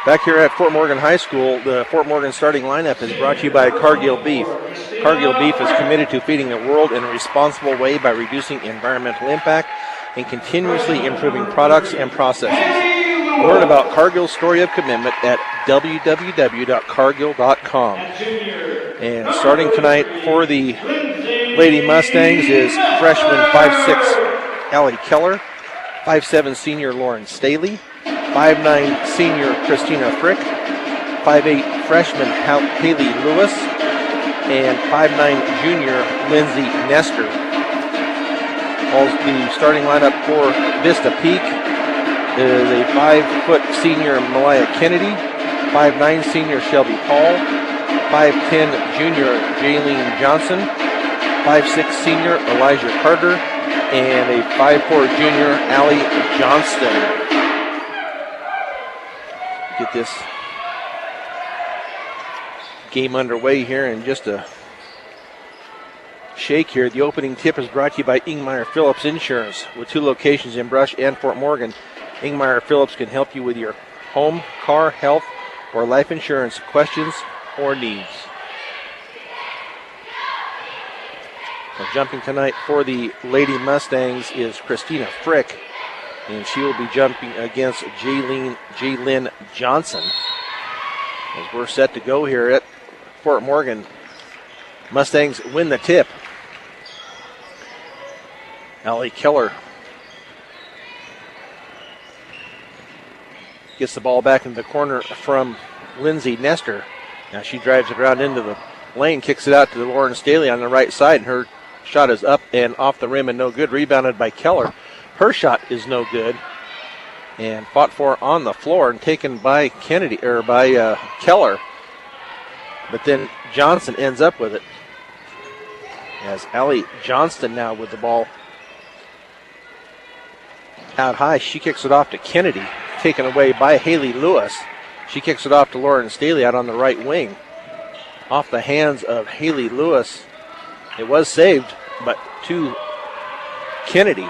Back here at Fort Morgan High School, the Fort Morgan starting lineup is brought to you by Cargill Beef. Cargill Beef is committed to feeding the world in a responsible way by reducing environmental impact and continuously improving products and processes. Learn about Cargill's story of commitment at www.cargill.com. And starting tonight for the Lady Mustangs is freshman 5'6" Allie Keller, 5'7" senior Lauren Staley, 5'9" senior Christina Frick, 5'8" freshman Haley Lewis, and 5'9" junior Lindsay Nestor. The starting lineup for Vista Peak is a 5' senior Malaya Kennedy, 5'9" senior Shelby Paul, 5'10" junior Jaylene Johnson, 5'6" senior Elijah Carter, and a 5'4" junior Allie Johnston. Get this game underway here in just a shake here. The opening tip is brought to you by Ingmeyer Phillips Insurance. With 2 locations in Brush and Fort Morgan, Ingmeyer Phillips can help you with your home, car, health, or life insurance questions or needs. Now jumping tonight for the Lady Mustangs is Christina Frick, and she will be jumping against Jaylyn Johnson. As we're set to go here at Fort Morgan, Mustangs win the tip. Allie Keller gets the ball back into the corner from Lindsay Nestor. Now she drives it around into the lane, kicks it out to Lauren Staley on the right side, and her shot is up and off the rim and no good. Rebounded by Keller. Her shot is no good, and fought for on the floor and taken by Keller. But then Johnson ends up with it. As Allie Johnston now with the ball out high, she kicks it off to Kennedy, taken away by Haley Lewis. She kicks it off to Lauren Staley out on the right wing. Off the hands of Haley Lewis. It was saved, but to Kennedy.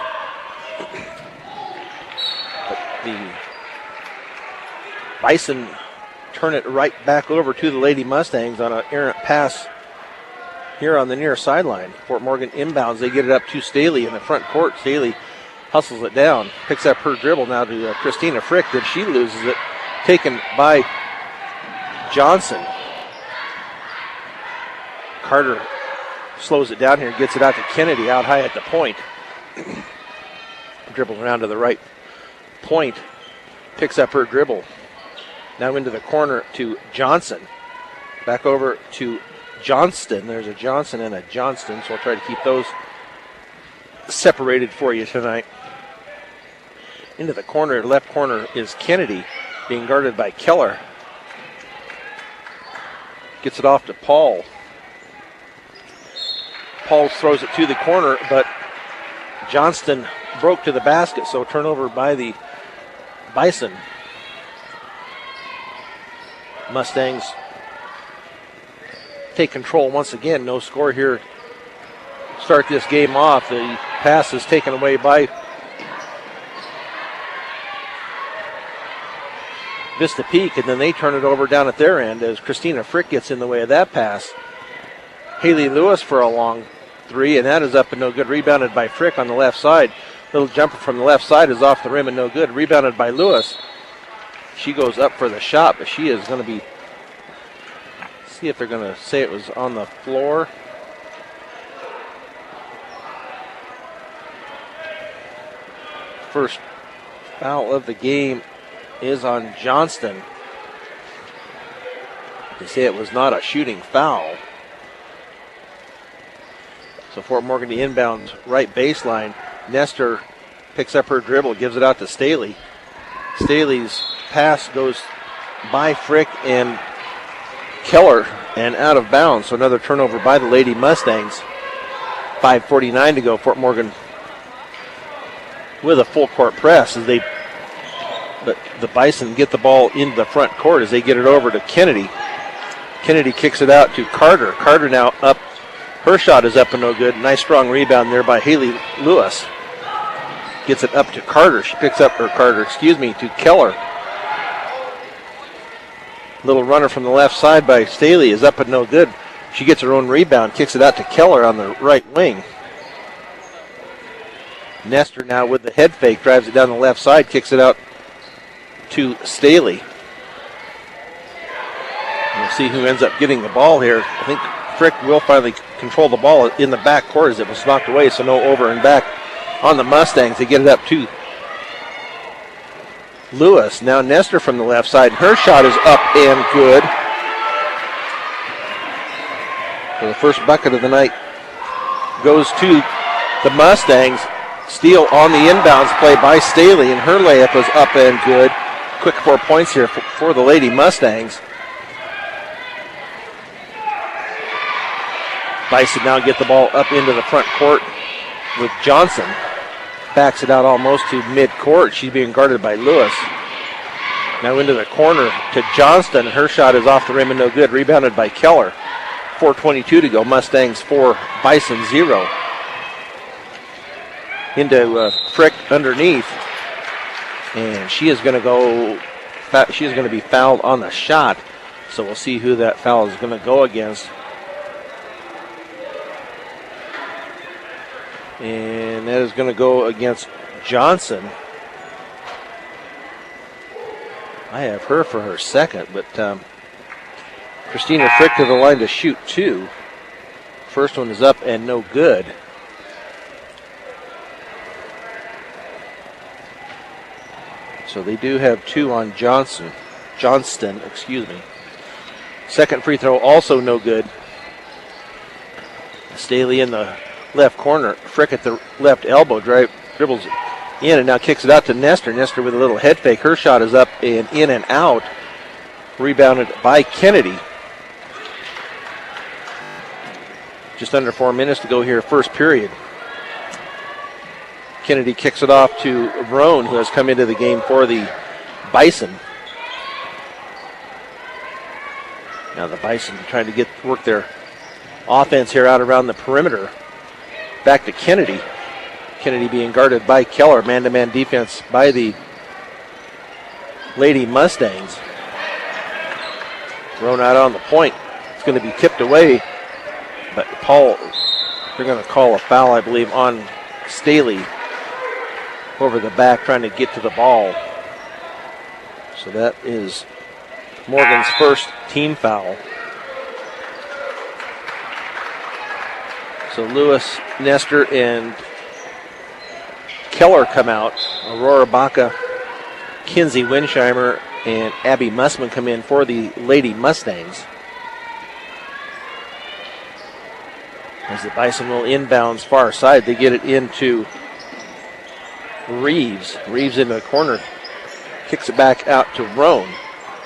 But the Bison turn it right back over to the Lady Mustangs on an errant pass here on the near sideline. Fort Morgan inbounds. They get it up to Staley in the front court. Staley hustles it down, picks up her dribble now to Christina Frick. Then she loses it, taken by Johnson. Carter slows it down here, gets it out to Kennedy out high at the point. Dribble around to the right point, picks up her dribble. Now into the corner to Johnson. Back over to Johnston. There's a Johnson and a Johnston, so I'll try to keep those separated for you tonight. Into the corner, left corner is Kennedy, being guarded by Keller. Gets it off to Paul. Paul throws it to the corner, but Johnston broke to the basket, so turnover by the Bison. Mustangs take control once again. No score here. Start this game off. The pass is taken away by Vista Peak, and then they turn it over down at their end as Christina Frick gets in the way of that pass. Haley Lewis for a long three, and that is up and no good. Rebounded by Frick on the left side. Little jumper from the left side is off the rim and no good. Rebounded by Lewis. She goes up for the shot, but she is going to be, see if they're going to say it was on the floor. First foul of the game is on Johnston. They say it was not a shooting foul. So Fort Morgan to inbound right baseline. Nestor picks up her dribble, gives it out to Staley. Staley's pass goes by Frick and Keller and out of bounds. So another turnover by the Lady Mustangs. 5:49 to go. Fort Morgan with a full court press as but the Bison get the ball into the front court as they get it over to Kennedy. Kennedy kicks it out to Carter. Carter now up. Her shot is up and no good. Nice strong rebound there by Haley Lewis. Gets it up to Carter. She picks up to Keller. Little runner from the left side by Staley is up but no good. She gets her own rebound, kicks it out to Keller on the right wing. Nestor now with the head fake, drives it down the left side, kicks it out to Staley. We'll see who ends up getting the ball here. I think Frick will finally control the ball in the back court as it was knocked away, so no over and back on the Mustangs. They get it up to Lewis. Now Nestor from the left side. Her shot is up and good. So the first bucket of the night goes to the Mustangs. Steal on the inbounds play by Staley, and her layup was up and good. Quick 4 points here for the Lady Mustangs. Bison now get the ball up into the front court with Johnson. Backs it out almost to mid-court. She's being guarded by Lewis. Now into the corner to Johnston. Her shot is off the rim and no good. Rebounded by Keller. 4:22 to go. Mustangs 4, Bison 0. Into Frick underneath. And she is going to be fouled on the shot. So we'll see who that foul is going to go against. And that is going to go against Johnson. I have her for her second, but Christina Frick to the line to shoot 2. First one is up and no good. So they do have 2 on Johnston, excuse me. Second free throw also no good. Staley in the left corner. Frick at the left elbow, dribbles in and now kicks it out to Nestor. Nestor with a little head fake. Her shot is up and in and out. Rebounded by Kennedy. Just under 4 minutes to go here, first period. Kennedy kicks it off to Roan, who has come into the game for the Bison. Now the Bison trying to work their offense here out around the perimeter. Back to Kennedy. Kennedy being guarded by Keller. Man-to-man defense by the Lady Mustangs. Thrown out on the point. It's going to be tipped away. But they're going to call a foul, I believe, on Staley over the back trying to get to the ball. So that is Morgan's first team foul. So Lewis, Nestor, and Keller come out. Aurora Baca, Kinsey Winsheimer, and Abby Mussman come in for the Lady Mustangs. As the Bison will inbounds far side, they get it into Reeves. Reeves into the corner, kicks it back out to Roan.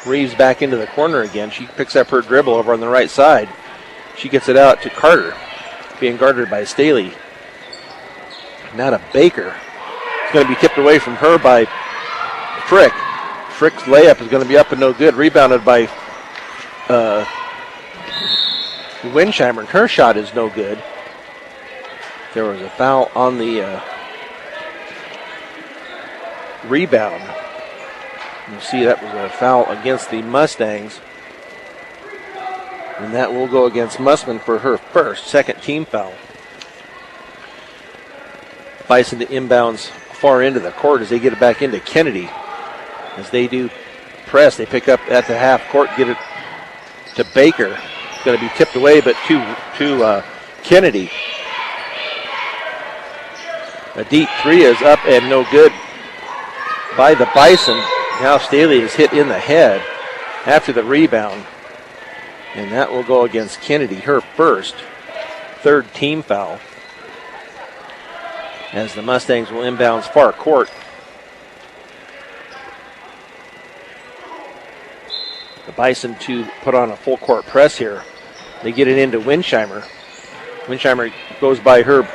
Reeves back into the corner again. She picks up her dribble over on the right side. She gets it out to Carter, being guarded by Staley. Now to Baker. It's going to be tipped away from her by Frick. Frick's layup is going to be up and no good. Rebounded by Winsheimer, and her shot is no good. There was a foul on the rebound. You see that was a foul against the Mustangs. And that will go against Mussman for her second team foul. Bison to inbounds far into the court as they get it back into Kennedy. As they do press, they pick up at the half court, get it to Baker. It's going to be tipped away, but to Kennedy. A deep three is up and no good by the Bison. Now Staley is hit in the head after the rebound. And that will go against Kennedy, her third team foul. As the Mustangs will inbounds far court. The Bison to put on a full court press here. They get it into Winsheimer. Winsheimer goes by her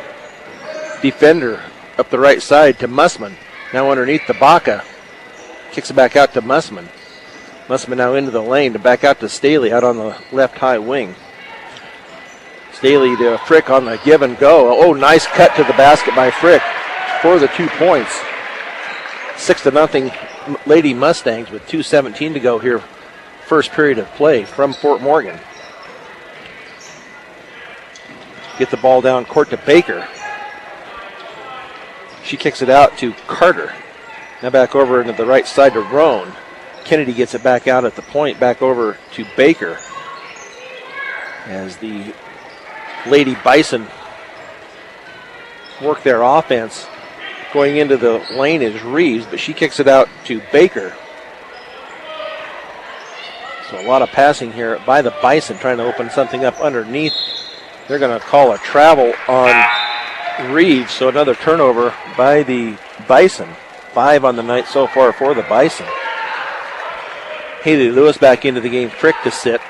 defender up the right side to Mussman. Now underneath the Baca. Kicks it back out to Mussman. Mussman now into the lane to back out to Staley out on the left high wing. Staley to Frick on the give and go. Oh, nice cut to the basket by Frick for the 2 points. 6-0 Lady Mustangs with 2:17 to go here first period of play from Fort Morgan. Get the ball down court to Baker. She kicks it out to Carter. Now back over into the right side to Roan. Kennedy gets it back out at the point, back over to Baker. As the Lady Bison work their offense. Going into the lane is Reeves, but she kicks it out to Baker. So a lot of passing here by the Bison, trying to open something up underneath. They're going to call a travel on Reeves, so another turnover by the Bison. 5 on the night so far for the Bison. Haley Lewis back into the game, Frick to sit.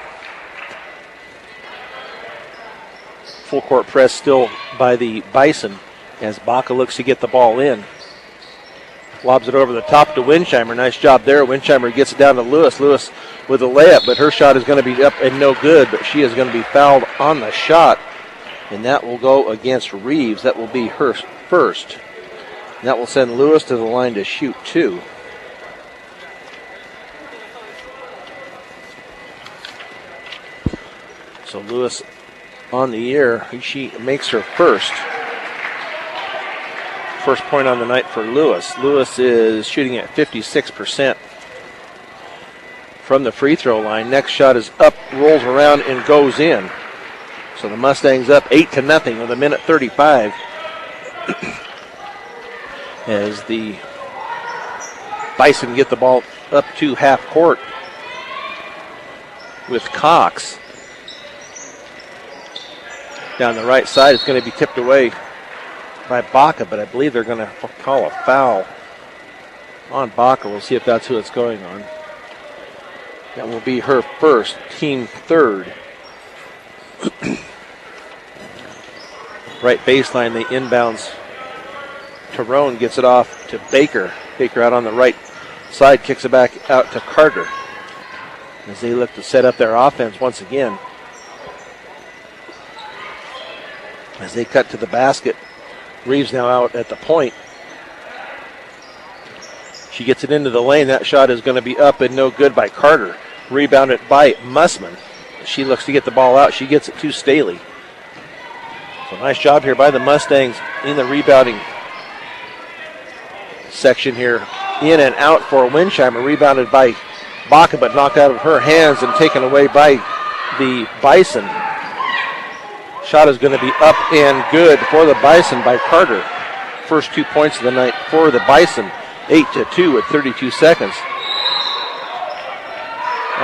Full court press still by the Bison as Baca looks to get the ball in. Lobs it over the top to Winsheimer. Nice job there. Winsheimer gets it down to Lewis. Lewis with a layup, but her shot is going to be up and no good, but she is going to be fouled on the shot, and that will go against Reeves. That will be her first. And that will send Lewis to the line to shoot 2. So Lewis on the year, she makes her first. First point on the night for Lewis. Lewis is shooting at 56% from the free throw line. Next shot is up, rolls around, and goes in. So the Mustangs up 8-0 with 1:35. As the Bison get the ball up to half court with Cox. Down the right side, it's going to be tipped away by Baca, but I believe they're going to call a foul on Baca. We'll see if that's who it's going on. That will be her first, team third. Right baseline, the inbounds. Tyrone gets it off to Baker. Baker out on the right side, kicks it back out to Carter as they look to set up their offense once again. As they cut to the basket, Reeves now out at the point. She gets it into the lane. That shot is going to be up and no good by Carter. Rebounded by Mussman. She looks to get the ball out. She gets it to Staley. So nice job here by the Mustangs in the rebounding section here. In and out for Winsheimer. Rebounded by Baca, but knocked out of her hands and taken away by the Bison. Shot is going to be up and good for the Bison by Carter. First 2 points of the night for the Bison. 8-2 with 32 seconds.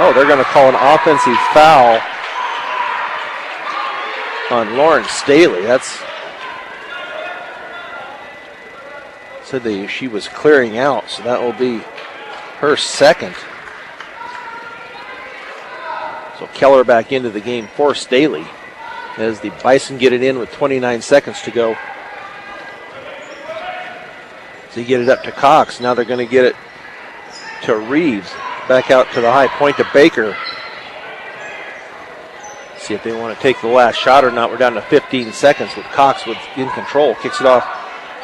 Oh, they're going to call an offensive foul on Lauren Staley. That's said she was clearing out, so that will be her second. So Keller back into the game for Staley as the Bison get it in with 29 seconds to go. So you get it up to Cox. Now they're going to get it to Reeves. Back out to the high point to Baker. See if they want to take the last shot or not. We're down to 15 seconds with Cox in control. Kicks it off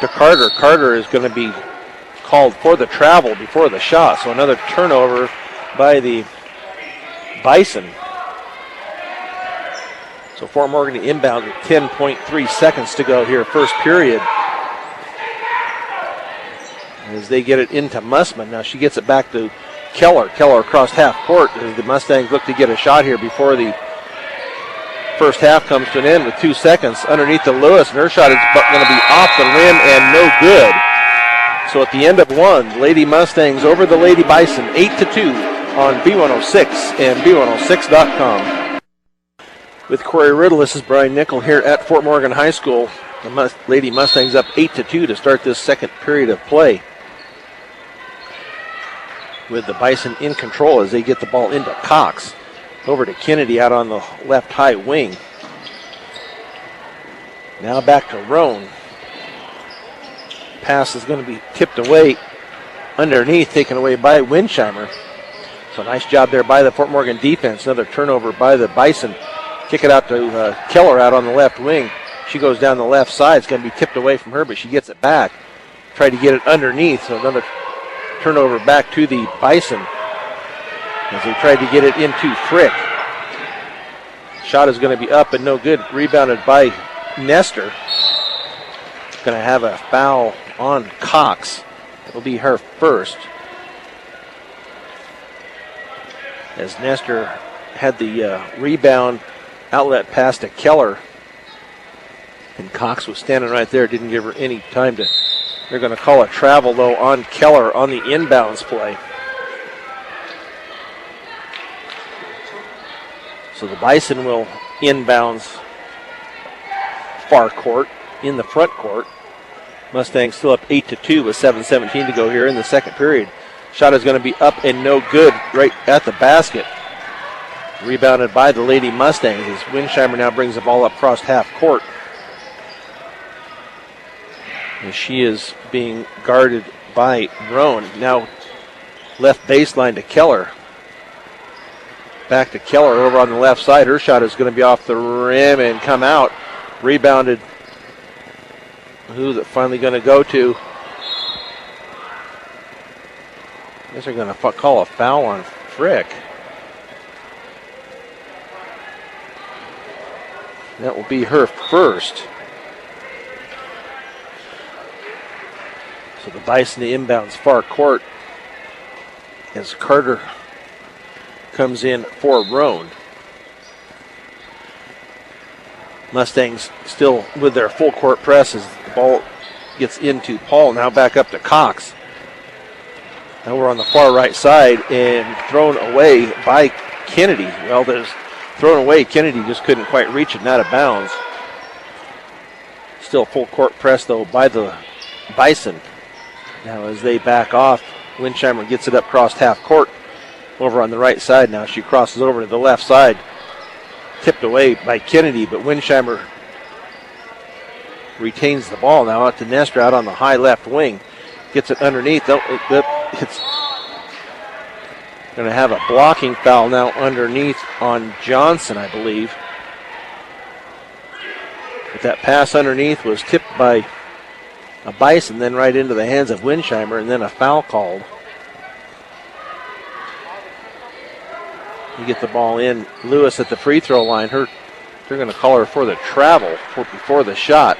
to Carter. Carter is going to be called for the travel before the shot. So another turnover by the Bison. So Fort Morgan inbound with 10.3 seconds to go here, first period. As they get it into Mussman. Now she gets it back to Keller. Keller across half court as the Mustangs look to get a shot here before the first half comes to an end with 2 seconds. Underneath to Lewis, and her shot is going to be off the rim and no good. So at the end of one, Lady Mustangs over the Lady Bison, 8-2 on B106 and B106.com. With Corey Riddle, this is Brian Nickel here at Fort Morgan High School. The Lady Mustangs up 8-2 to start this second period of play. With the Bison in control as they get the ball into Cox. Over to Kennedy out on the left high wing. Now back to Roan. Pass is going to be tipped away underneath, taken away by Winsheimer. So nice job there by the Fort Morgan defense. Another turnover by the Bison. Kick it out to Keller out on the left wing. She goes down the left side. It's going to be tipped away from her, but she gets it back. Tried to get it underneath, so another turnover back to the Bison. as they tried to get it into Frick. Shot is going to be up and no good. Rebounded by Nestor. Going to have a foul on Cox. It'll be her first. As Nestor had the rebound outlet pass to Keller. And Cox was standing right there, didn't give her any time to. They're going to call a travel, though, on Keller on the inbounds play. So the Bison will inbounds far court in the front court. Mustangs still up 8-2 with 7:17 to go here in the second period. Shot is going to be up and no good right at the basket. Rebounded by the Lady Mustangs as Winsheimer now brings the ball up across half court. And she is being guarded by Roan. Now left baseline to Keller. Back to Keller over on the left side. Her shot is going to be off the rim and come out. Rebounded. Who's it finally going to go to? I guess they're going to call a foul on Frick. That will be her first. So the Bison inbounds far court as Carter comes in for Roan. Mustangs still with their full court press as the ball gets into Paul. Now back up to Cox. Now we're on the far right side and thrown away by Kennedy. Well, there's thrown away. Kennedy just couldn't quite reach it and out of bounds. Still full court press, though, by the Bison. Now as they back off, Winsheimer gets it up across half court over on the right side. Now she crosses over to the left side. Tipped away by Kennedy, but Winsheimer retains the ball. Now out to Nestor out on the high left wing. Gets it underneath. It's going to have a blocking foul now underneath on Johnson, I believe. But that pass underneath was tipped by a Bison, then right into the hands of Winsheimer, and then a foul called. You get the ball in. Lewis at the free throw line. They're going to call her for the travel before the shot.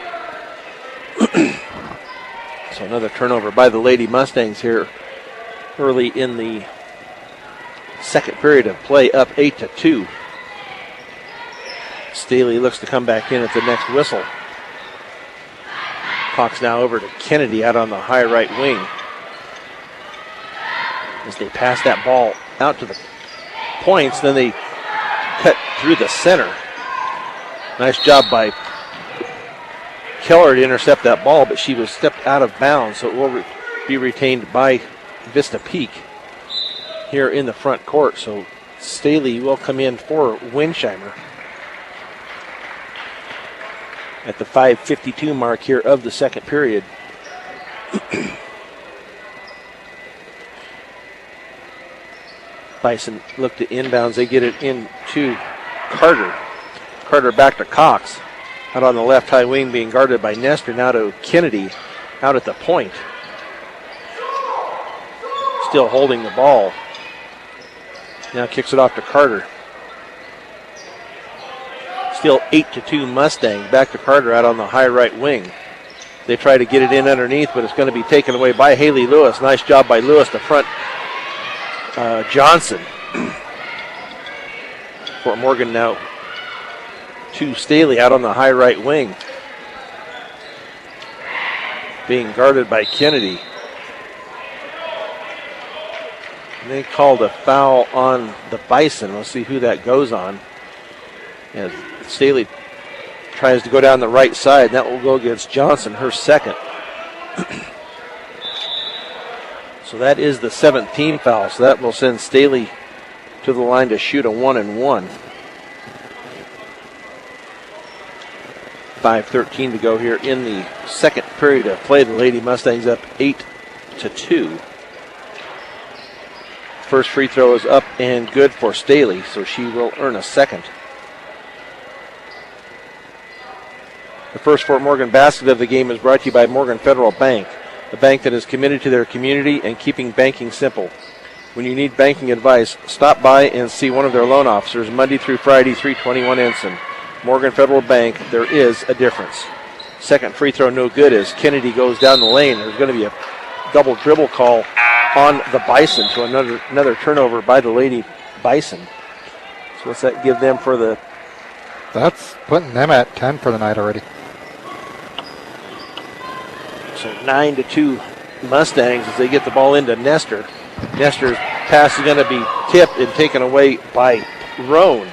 So another turnover by the Lady Mustangs here early in the second period of play, up 8-2. Staley looks to come back in at the next whistle. Cox now over to Kennedy out on the high right wing. As they pass that ball out to the points, then they cut through the center. Nice job by Keller to intercept that ball, but she was stepped out of bounds, so it will be retained by Vista Peak here in the front court. So Staley will come in for Winsheimer at the 5:52 mark here of the second period. Bison look to inbounds. They get it into Carter. Carter back to Cox. Out on the left high wing being guarded by Nestor. Now to Kennedy out at the point. Still holding the ball. Now kicks it off to Carter. Still 8-2 Mustang. Back to Carter out on the high right wing. They try to get it in underneath, but it's going to be taken away by Haley Lewis. Nice job by Lewis to front Johnson. Fort Morgan now to Staley out on the high right wing. Being guarded by Kennedy. And they called a foul on the Bison. We'll see who that goes on. As Staley tries to go down the right side. That will go against Johnson, her second. So that is the 7th team foul. So that will send Staley to the line to shoot a 1-and-1. 5:13 to go here in the second period of play. The Lady Mustangs up 8-2. First free throw is up and good for Staley, so she will earn a second. The first Fort Morgan basket of the game is brought to you by Morgan Federal Bank, the bank that is committed to their community and keeping banking simple. When you need banking advice, stop by and see one of their loan officers Monday through Friday, 321 Ensign. Morgan Federal Bank, there is a difference. Second free throw no good as Kennedy goes down the lane. There's going to be a double dribble call on the Bison, so another turnover by the Lady Bison. So what's that give them for the... That's putting them at 10 for the night already. So 9-2 Mustangs as they get the ball into Nestor. Nestor's pass is going to be tipped and taken away by Roan.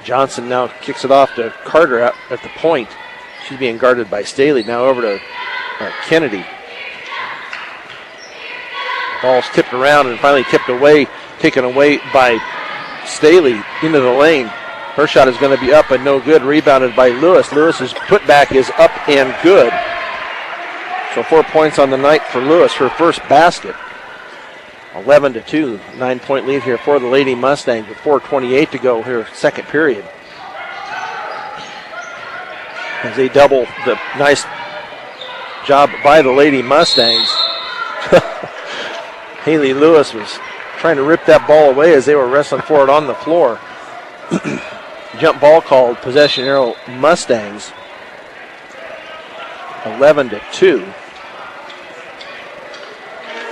Johnson now kicks it off to Carter out at the point. She's being guarded by Staley. Now over to Kennedy. Ball's tipped around and finally tipped away, taken away by Staley into the lane. Her shot is going to be up and no good. Rebounded by Lewis. Lewis's putback is up and good. So 4 points on the night for Lewis, her first basket. 11-2, 9-point lead here for the Lady Mustangs with 4:28 to go here, second period. As they double the nice job by the Lady Mustangs. Haley Lewis was trying to rip that ball away as they were wrestling for it on the floor. Jump ball called, possession arrow Mustangs. 11-2.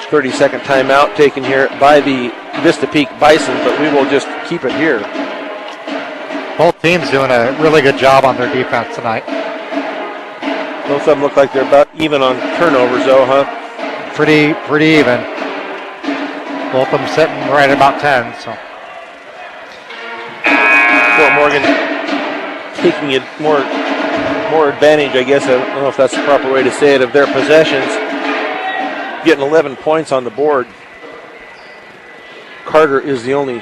30-second timeout taken here by the Vista Peak Bison, but we will just keep it here. Both teams doing a really good job on their defense tonight. Both of them look like they're about even on turnovers, though, huh? Pretty even. Both of them sitting right at about 10. So Fort Morgan taking it more advantage, I guess. I don't know if that's the proper way to say it, of their possessions. Getting 11 points on the board. Carter is the only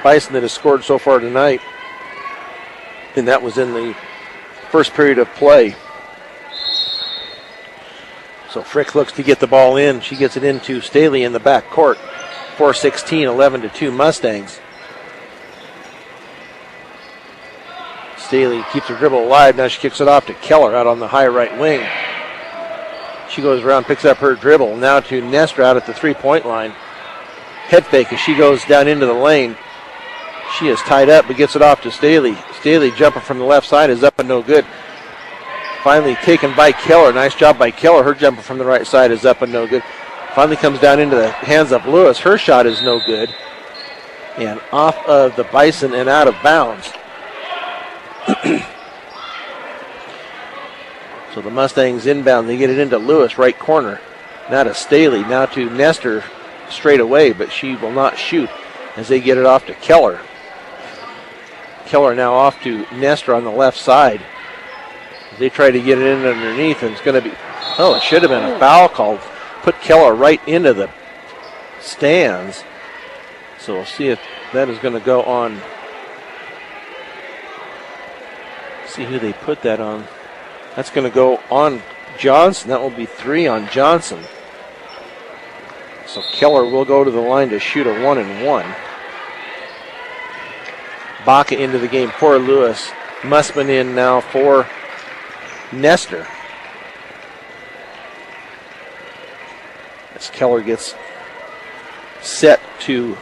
Bison that has scored so far tonight, and that was in the first period of play. So Frick looks to get the ball in. She gets it into Staley in the back court. 4:16, 11-2 Mustangs. Staley keeps her dribble alive. Now she kicks it off to Keller out on the high right wing. She goes around, picks up her dribble. Now to Nestor out at the three-point line. Head fake as she goes down into the lane. She is tied up, but gets it off to Staley. Staley jumping from the left side is up and no good. Finally taken by Keller. Nice job by Keller. Her jumper from the right side is up and no good. Finally comes down into the hands of Lewis. Her shot is no good. And off of the Bison and out of bounds. So the Mustangs inbound. They get it into Lewis, right corner. Now to Staley. Now to Nestor straight away, but she will not shoot as they get it off to Keller. Keller now off to Nestor on the left side. They try to get it in underneath, and it's going to be, oh, it should have been a foul called. Put Keller right into the stands. So we'll see if that is going to go on. See who they put that on. That's going to go on Johnson. That will be 3 on Johnson. So Keller will go to the line to shoot a 1-and-1. Baca into the game for Lewis. Mussman in now for Nestor. As Keller gets set to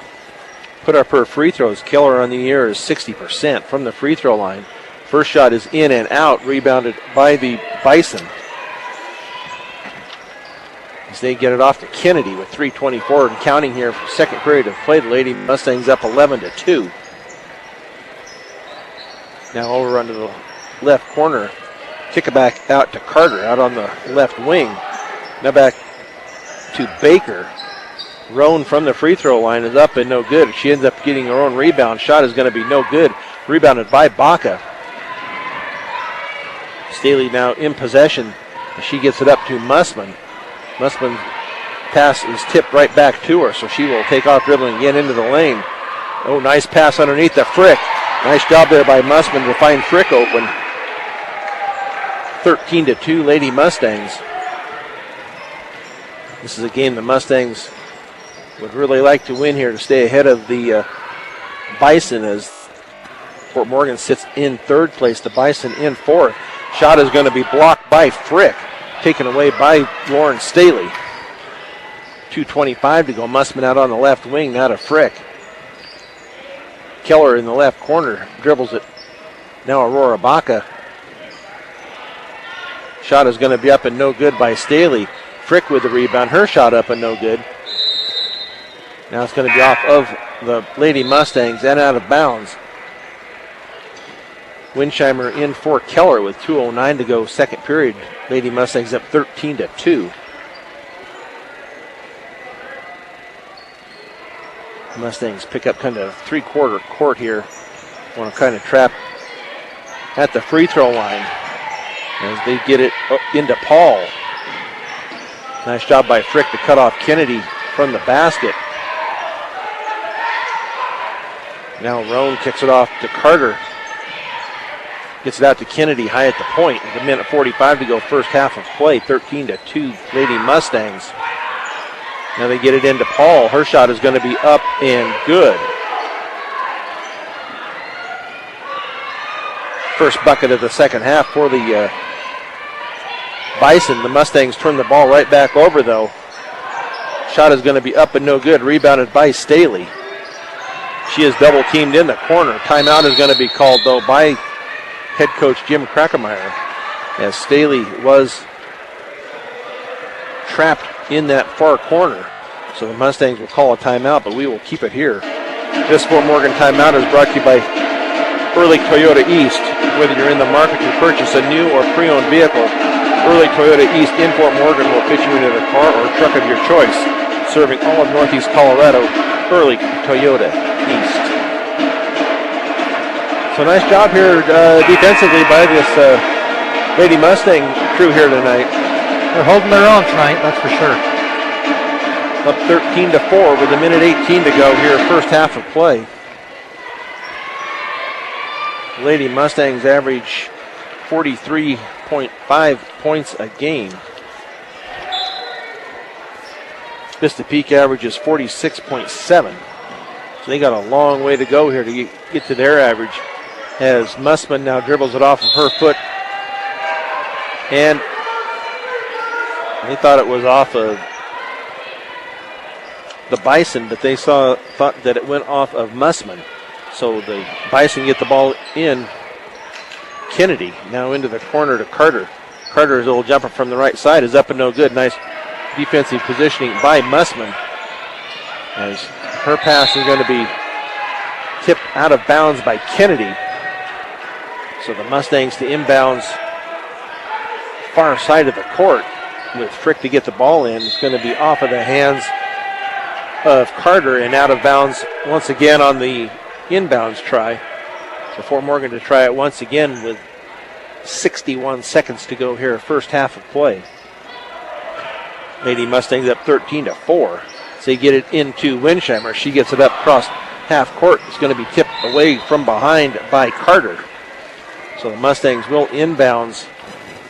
put up her free throws. Keller on the year is 60% from the free throw line. First shot is in and out, rebounded by the Bison. As they get it off to Kennedy with 3:24 and counting here for second period of play. The Lady Mustangs up 11-2. Now over onto the left corner. Kick it back out to Carter out on the left wing. Now back to Baker. Roan from the free throw line is up and no good. She ends up getting her own rebound. Shot is going to be no good. Rebounded by Baca. Staley now in possession. She gets it up to Mussman. Mussman's pass is tipped right back to her, so she will take off dribbling again into the lane. Oh, nice pass underneath the Frick. Nice job there by Mussman to find Frick open. 13-2 Lady Mustangs. This is a game the Mustangs would really like to win here to stay ahead of the Bison as Fort Morgan sits in third place. The Bison in fourth. Shot is going to be blocked by Frick, taken away by Lauren Staley. 2:25 to go. Mussman out on the left wing, now to Frick. Keller in the left corner, dribbles it. Now Aurora Baca. Shot is going to be up and no good by Staley. Frick with the rebound. Her shot up and no good. Now it's going to be off of the Lady Mustangs and out of bounds. Winsheimer in for Keller with 2:09 to go, second period. Lady Mustangs up 13-2. Mustangs pick up kind of three-quarter court here. Want to kind of trap at the free throw line as they get it into Paul. Nice job by Frick to cut off Kennedy from the basket. Now Roan kicks it off to Carter. Gets it out to Kennedy high at the point. With a minute 45 to go, first half of play. 13-2 Lady Mustangs. Now they get it into Paul. Her shot is going to be up and good. First bucket of the second half for the Bison. The Mustangs turn the ball right back over though. Shot is going to be up and no good. Rebounded by Staley. She is double teamed in the corner. Timeout is going to be called though by head coach Jim Krackemeyer, as Staley was trapped in that far corner. So the Mustangs will call a timeout, but we will keep it here. This Fort Morgan timeout is brought to you by Early Toyota East. Whether you're in the market to purchase a new or pre-owned vehicle, Early Toyota East in Fort Morgan will fit you into the car or truck of your choice. Serving all of Northeast Colorado, Early Toyota East. So nice job here defensively by this Lady Mustang crew here tonight. They're holding their own tonight, that's for sure. Up 13-4 with a minute 18 to go here, first half of play. Lady Mustangs average 43.5 points a game. Vista Peak averages 46.7. So they got a long way to go here to get to their average. As Mussman now dribbles it off of her foot. And they thought it was off of the Bison, but they thought that it went off of Mussman. So the Bison get the ball in. Kennedy now into the corner to Carter. Carter's little jumper from the right side is up and no good. Nice defensive positioning by Mussman. As her pass is going to be tipped out of bounds by Kennedy. So the Mustangs to inbounds far side of the court with Frick to get the ball in. It's going to be off of the hands of Carter and out of bounds once again on the inbounds try. So Fort Morgan to try it once again with 61 seconds to go here, first half of play. Lady Mustangs up 13-4. So they get it into Winsheimer. She gets it up across half court. It's going to be tipped away from behind by Carter. So the Mustangs will inbounds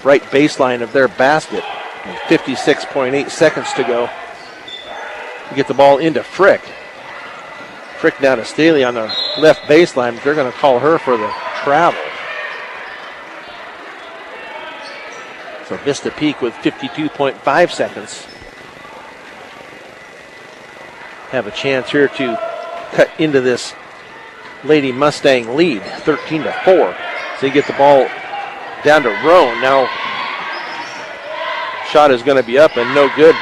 right baseline of their basket. With 56.8 seconds to go. We get the ball into Frick. Frick down to Staley on the left baseline, but they're going to call her for the travel. So Vista Peak with 52.5 seconds. Have a chance here to cut into this Lady Mustang lead, 13-4. So they get the ball down to Roan. Now shot is going to be up and no good.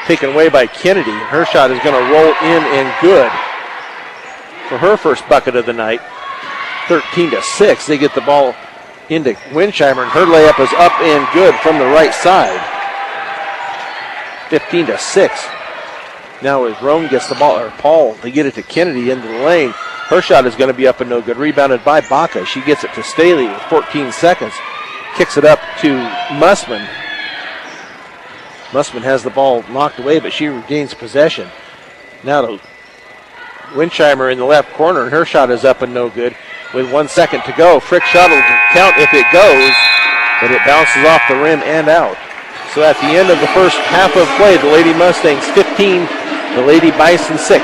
Taken away by Kennedy. Her shot is going to roll in and good for her first bucket of the night. 13-6. They get the ball into Winsheimer, and her layup is up and good from the right side. 15-6. Now as Roan gets the ball, or Paul, they get it to Kennedy into the lane. Her shot is going to be up and no good. Rebounded by Baca. She gets it to Staley with 14 seconds. Kicks it up to Mussman. Mussman has the ball knocked away, but she regains possession. Now to Winsheimer in the left corner, and her shot is up and no good. With 1 second to go, Frick shot will count if it goes, but it bounces off the rim and out. So at the end of the first half of play, the Lady Mustangs 15, the Lady Bison 6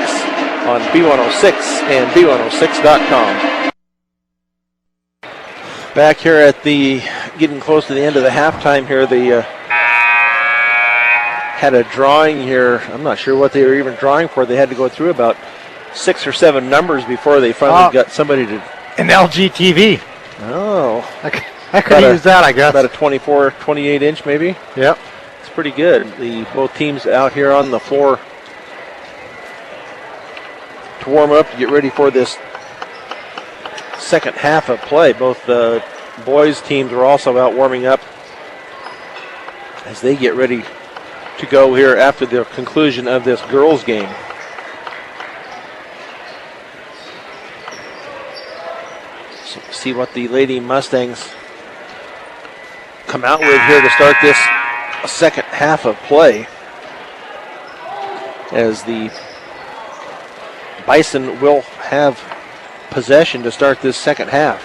on B106 and B106.com. Back here at getting close to the end of the halftime here, the had a drawing here. I'm not sure what they were even drawing for. They had to go through about 6 or 7 numbers before they finally got somebody to. An LG TV. Oh. I could use that, I guess. About a 24, 28 inch maybe. Yep. It's pretty good. Both teams out here on the floor to warm up, to get ready for this second half of play. Both the boys teams are also out warming up as they get ready to go here after the conclusion of this girls game. So see what the Lady Mustangs come out with here to start this second half of play, as the Bison will have possession to start this second half.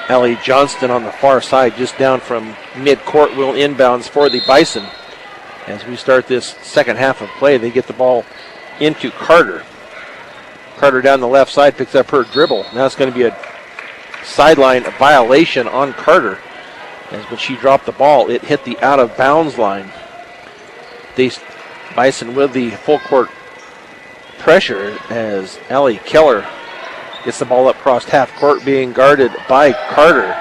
Allie Johnston on the far side, just down from mid-court, will inbounds for the Bison. As we start this second half of play, they get the ball into Carter. Carter down the left side picks up her dribble. Now it's going to be a sideline violation on Carter, as when she dropped the ball, it hit the out-of-bounds line. The Bison with the full-court pressure as Allie Keller gets the ball up across half court, being guarded by Carter.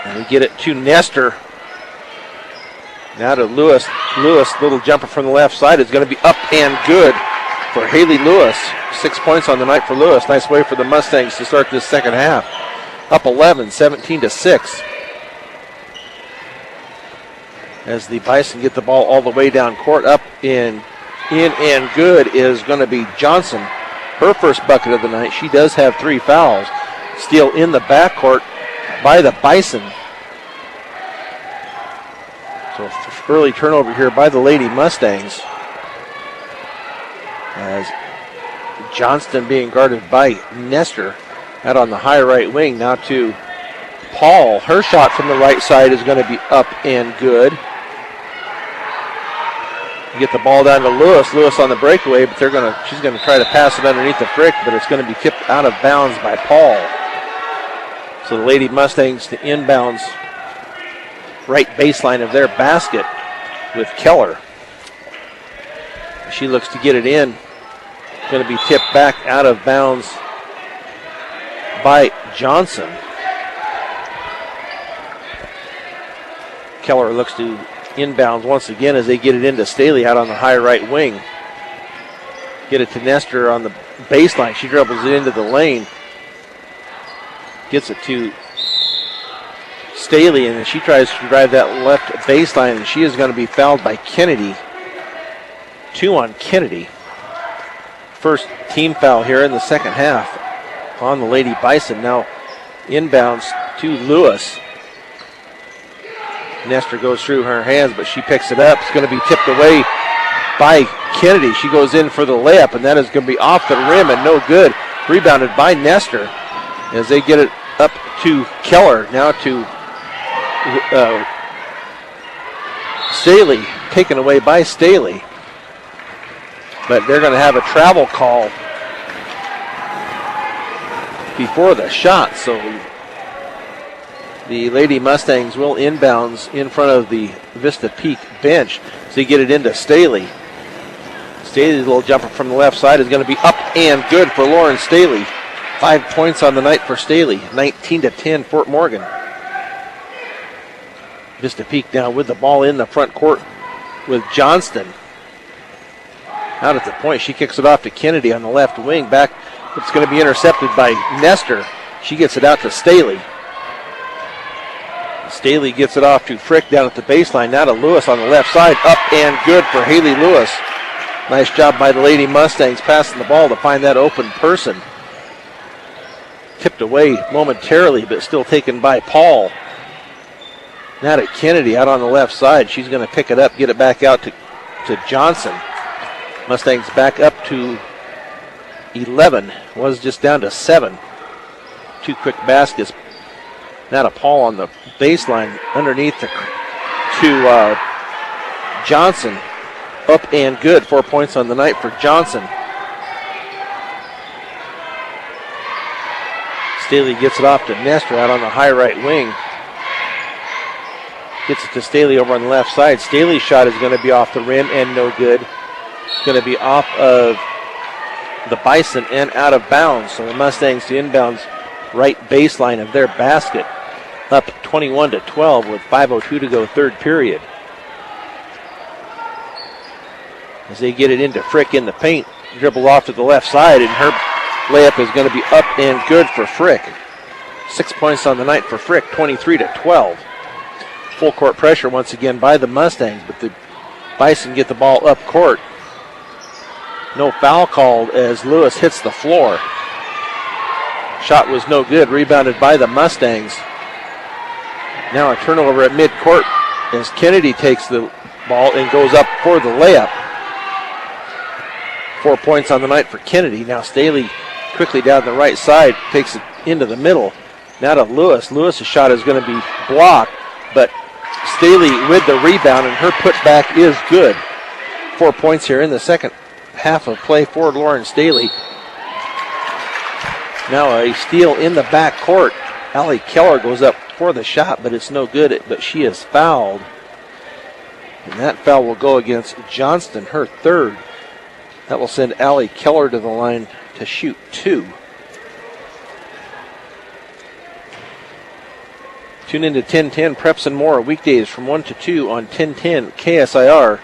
And we get it to Nestor. Now to Lewis. Lewis, little jumper from the left side, is going to be up and good for Haley Lewis. 6 points on the night for Lewis. Nice way for the Mustangs to start this second half. Up 11, 17-6. As the Bison get the ball all the way down court, up in and good is going to be Johnson. Her first bucket of the night. She does have 3 fouls. Steal in the backcourt by the Bison. So early turnover here by the Lady Mustangs, as Johnston being guarded by Nestor out on the high right wing. Now to Paul. Her shot from the right side is going to be up and good. You get the ball down to Lewis. Lewis on the breakaway, but she's going to try to pass it underneath the Frick, but it's going to be tipped out of bounds by Paul. So the Lady Mustangs to inbounds right baseline of their basket with Keller. She looks to get it in. Going to be tipped back out of bounds by Johnson. Keller looks to inbounds once again as they get it into Staley out on the high right wing. Get it to Nestor on the baseline. She dribbles it into the lane. Gets it to Staley, and she tries to drive that left baseline, and she is going to be fouled by Kennedy. 2 on Kennedy. First team foul here in the second half on the Lady Bison. Now inbounds to Lewis. Nestor goes through her hands, but she picks it up. It's going to be tipped away by Kennedy. She goes in for the layup, and that is going to be off the rim and no good. Rebounded by Nestor as they get it up to Keller. Now to Staley, taken away by Staley. But they're going to have a travel call before the shot, so the Lady Mustangs will inbounds in front of the Vista Peak bench. So you get it into Staley. Staley's little jumper from the left side is going to be up and good for Lauren Staley. 5 points on the night for Staley. 19-10 Fort Morgan. Vista Peak now with the ball in the front court with Johnston. Out at the point, she kicks it off to Kennedy on the left wing. Back, it's going to be intercepted by Nestor. She gets it out to Staley. Staley gets it off to Frick down at the baseline. Now to Lewis on the left side. Up and good for Haley Lewis. Nice job by the Lady Mustangs passing the ball to find that open person. Tipped away momentarily, but still taken by Paul. Now to Kennedy out on the left side. She's going to pick it up, get it back out to Johnson. Mustangs back up to 11. Was just down to 7. 2 quick baskets. Now to Paul on the baseline underneath to Johnson. Up and good. 4 points on the night for Johnson. Staley gets it off to Nestor out on the high right wing. Gets it to Staley over on the left side. Staley's shot is going to be off the rim and no good. It's going to be off of the Bison and out of bounds. So the Mustangs to inbounds right baseline of their basket. Up 21-12 with 5:02 to go, third period. As they get it into Frick in the paint, dribble off to the left side, and her layup is going to be up and good for Frick. 6 points on the night for Frick, 23-12. Full court pressure once again by the Mustangs, but the Bison get the ball up court. No foul called as Lewis hits the floor. Shot was no good, rebounded by the Mustangs. Now a turnover at midcourt as Kennedy takes the ball and goes up for the layup. 4 points on the night for Kennedy. Now Staley quickly down the right side, takes it into the middle. Now to Lewis. Lewis's shot is going to be blocked, but Staley with the rebound, and her putback is good. 4 points here in the second half of play for Lauren Staley. Now a steal in the back court. Allie Keller goes up for the shot, but it's no good, but she is fouled. And that foul will go against Johnston, her third. That will send Allie Keller to the line to shoot 2. Tune in to 1010 Preps and More weekdays from 1 to 2 on 1010 KSIR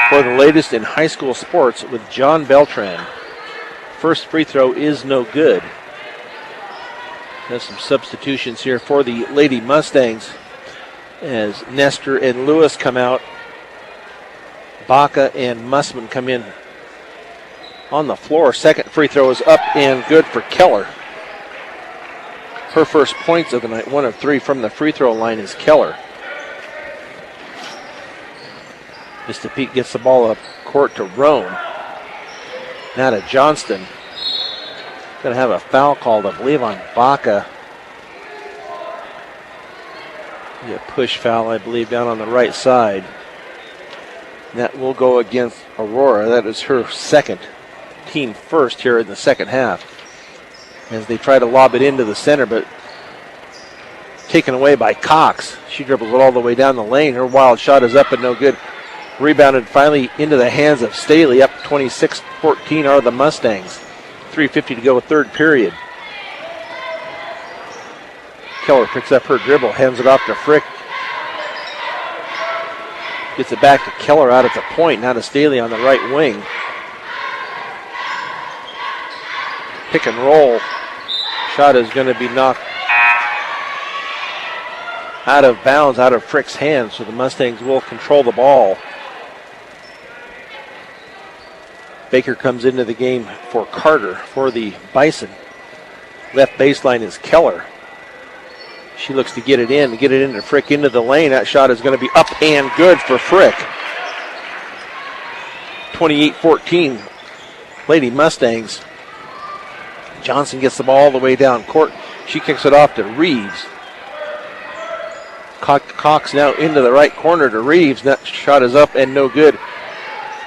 for the latest in high school sports with John Beltran. First free throw is no good. There's some substitutions here for the Lady Mustangs as Nestor and Lewis come out. Baca and Mussman come in on the floor. Second free throw is up and good for Keller. Her first points of the night, 1 of 3 from the free throw line, is Keller. Vista Peak gets the ball up court to Roan. Now to Johnston. Going to have a foul called, I believe, on Baca. A push foul, I believe, down on the right side. That will go against Aurora. That is her second, team first here in the second half. As they try to lob it into the center, but taken away by Cox. She dribbles it all the way down the lane. Her wild shot is up and no good. Rebounded finally into the hands of Staley. Up 26-14 are the Mustangs. 3:50 to go, third period. Keller picks up her dribble, hands it off to Frick. Gets it back to Keller out at the point. Now to Staley on the right wing. Pick and roll. Shot is going to be knocked out of bounds, out of Frick's hands, so the Mustangs will control the ball. Baker comes into the game for Carter for the Bison. Left baseline is Keller. She looks to get it into Frick into the lane. That shot is going to be up and good for Frick. 28-14, Lady Mustangs. Johnson gets the ball all the way down court. She kicks it off to Reeves. Cox now into the right corner to Reeves. That shot is up and no good.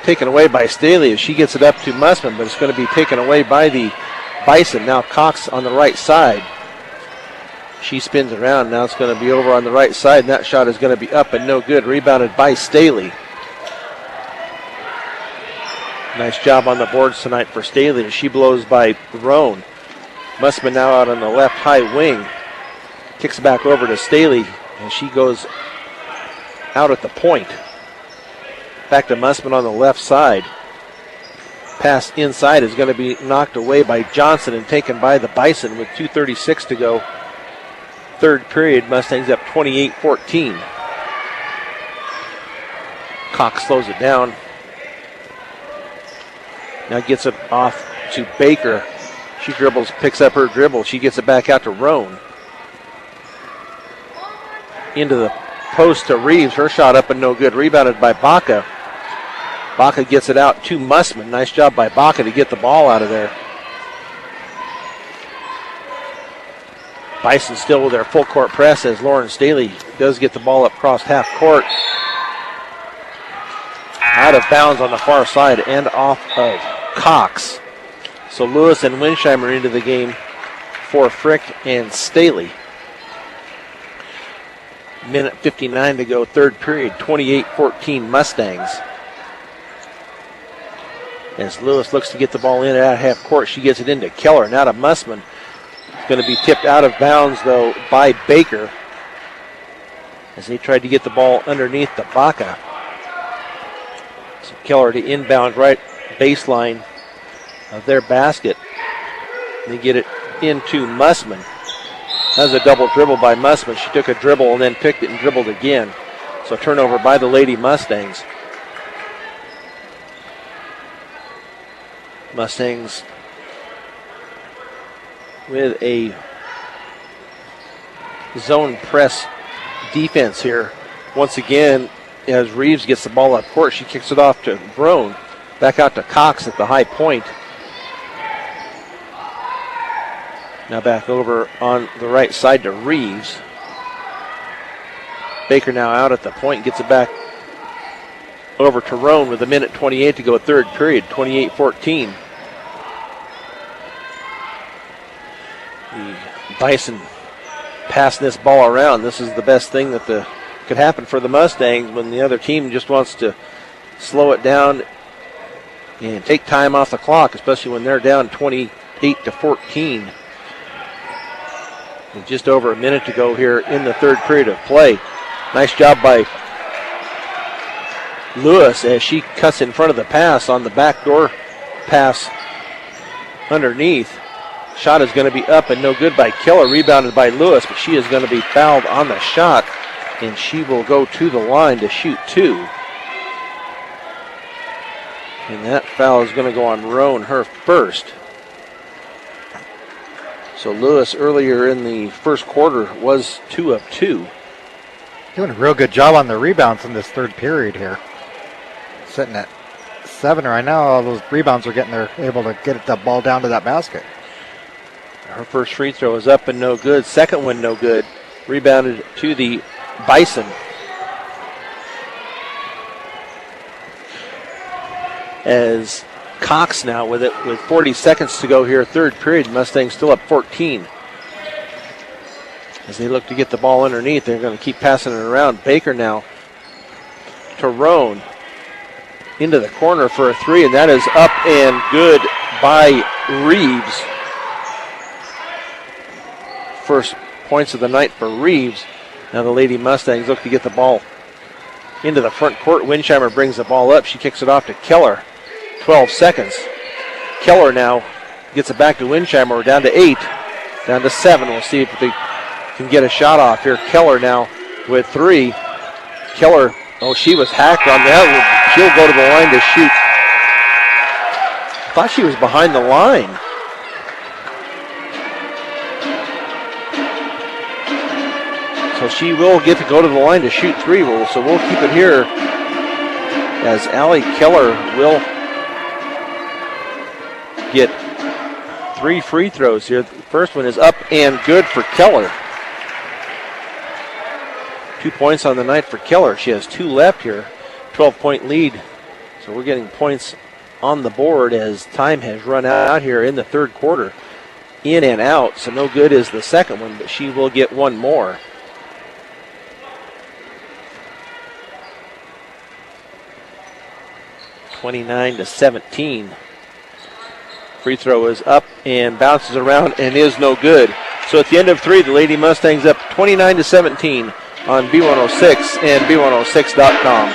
Taken away by Staley as she gets it up to Mussman, but it's going to be taken away by the Bison. Now Cox on the right side. She spins around. Now it's going to be over on the right side, and that shot is going to be up and no good. Rebounded by Staley. Nice job on the boards tonight for Staley as she blows by Roan. Mussman now out on the left high wing. Kicks back over to Staley, and she goes out at the point. Back to Mussman on the left side. Pass inside is going to be knocked away by Johnson and taken by the Bison with 2:36 to go. Third period, Mustangs up 28-14. Cox slows it down. Now gets it off to Baker. She dribbles, picks up her dribble. She gets it back out to Roan. Into the post to Reeves. Her shot up and no good. Rebounded by Baca. Baca gets it out to Mussman. Nice job by Baca to get the ball out of there. Bison still with their full court press as Lauren Staley does get the ball up across half court. Out of bounds on the far side and off of Cox. So Lewis and Winsheimer into the game for Frick and Staley. Minute 59 to go, third period, 28-14 Mustangs. As Lewis looks to get the ball in at half court, she gets it into Keller, now to Mussman. It's going to be tipped out of bounds, though, by Baker, as they tried to get the ball underneath the Baca. So Keller to inbound right baseline of their basket. They get it into Mussman. That was a double dribble by Mussman. She took a dribble and then picked it and dribbled again. So turnover by the Lady Mustangs. Mustangs with a zone press defense here. Once again, as Reeves gets the ball up court, she kicks it off to Brown. Back out to Cox at the high point. Now back over on the right side to Reeves. Baker now out at the point, gets it back over to Roan with a minute 28 to go, third period, 28-14. The Bison passing this ball around. This is the best thing that could happen for the Mustangs when the other team just wants to slow it down and take time off the clock, especially when they're down 28-14. With just over a minute to go here in the third period of play. Nice job by Lewis as she cuts in front of the pass on the backdoor pass underneath. Shot is going to be up and no good by Keller, rebounded by Lewis, but she is going to be fouled on the shot, and she will go to the line to shoot two. And that foul is going to go on Roan, her first. So Lewis earlier in the first quarter was 2 of 2. Doing a real good job on the rebounds in this third period here. Sitting at 7 right now. All those rebounds are able to get the ball down to that basket. Her first free throw is up and no good. Second one no good. Rebounded to the Bison. As Cox now with it with 40 seconds to go here, third period. Mustangs still up 14. As they look to get the ball underneath, they're going to keep passing it around. Baker now to Roan. Into the corner for a three, and that is up and good by Reeves. First points of the night for Reeves. Now the Lady Mustangs look to get the ball into the front court. Winsheimer brings the ball up. She kicks it off to Keller. 12 seconds. Keller now gets it back to Winsheimer. We're down to 8. Down to 7. We'll see if they can get a shot off here. Keller now with 3. Keller, she was hacked on that. She'll go to the line to shoot. Thought she was behind the line. So she will get to go to the line to shoot 3. So we'll keep it here as Allie Keller will get 3 free throws here. The first one is up and good for Keller. 2 points on the night for Keller. She has 2 left here. 12-point lead. So we're getting points on the board as time has run out here in the third quarter. In and out. So no good is the second one, but she will get one more. (29-17). Free throw is up and bounces around and is no good. So at the end of 3, the Lady Mustangs up 29-17 on B106 and B106.com.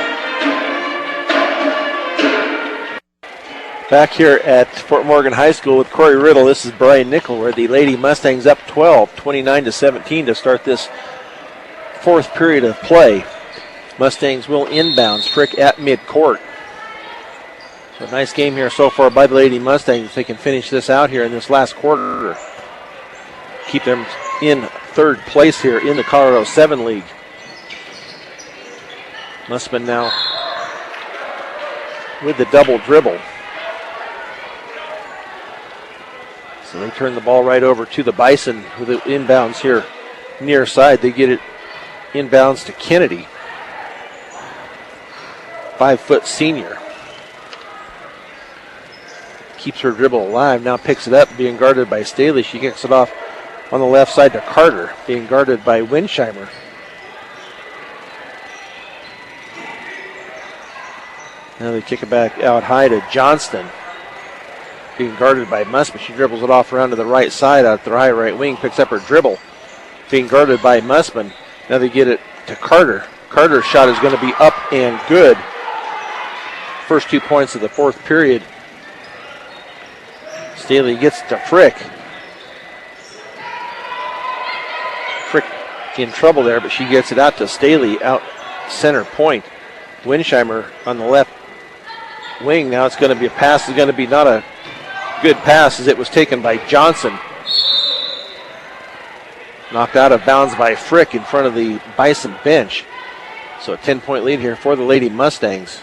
Back here at Fort Morgan High School with Corey Riddle, this is Brian Nickel, where the Lady Mustangs up 12, 29-17 to start this fourth period of play. Mustangs will inbounds. Frick at midcourt. So a nice game here so far by the Lady Mustangs. If they can finish this out here in this last quarter, keep them in third place here in the Colorado 7 League. Mussman now with the double dribble. So they turn the ball right over to the Bison with the inbounds here near side. They get it inbounds to Kennedy. 5-foot senior. Keeps her dribble alive. Now picks it up, being guarded by Staley. She kicks it off on the left side to Carter, being guarded by Winsheimer. Now they kick it back out high to Johnston. Being guarded by Musman. She dribbles it off around to the right side out the right wing. Picks up her dribble. Being guarded by Musman. Now they get it to Carter. Carter's shot is going to be up and good. First 2 points of the fourth period. Staley gets to Frick. Frick in trouble there, but she gets it out to Staley out center point. Winsheimer on the left wing. Now it's going to be a pass. It's going to be not a good pass as it was taken by Johnson. Knocked out of bounds by Frick in front of the Bison bench. So a 10-point lead here for the Lady Mustangs.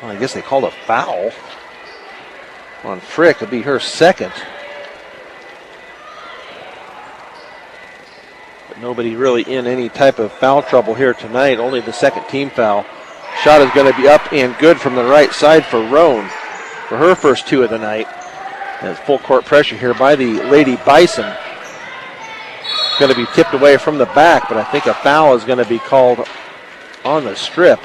Well, I guess they called a foul on Frick. It'll be her second. But nobody really in any type of foul trouble here tonight. Only the second team foul. Shot is going to be up and good from the right side for Roan for her first 2 of the night. There's full court pressure here by the Lady Bison. It's going to be tipped away from the back, but I think a foul is going to be called on the strip.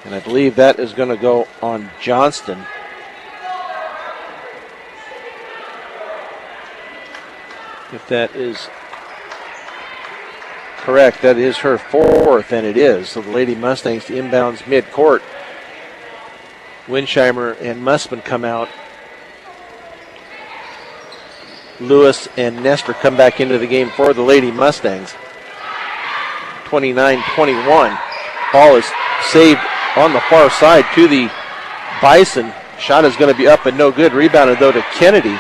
And I believe that is going to go on Johnston. If that is correct, that is her fourth, and it is. So the Lady Mustangs to inbounds mid-court. Winsheimer and Musman come out. Lewis and Nestor come back into the game for the Lady Mustangs. 29-21. Ball is saved on the far side to the Bison. Shot is going to be up and no good. Rebounded though to Kennedy.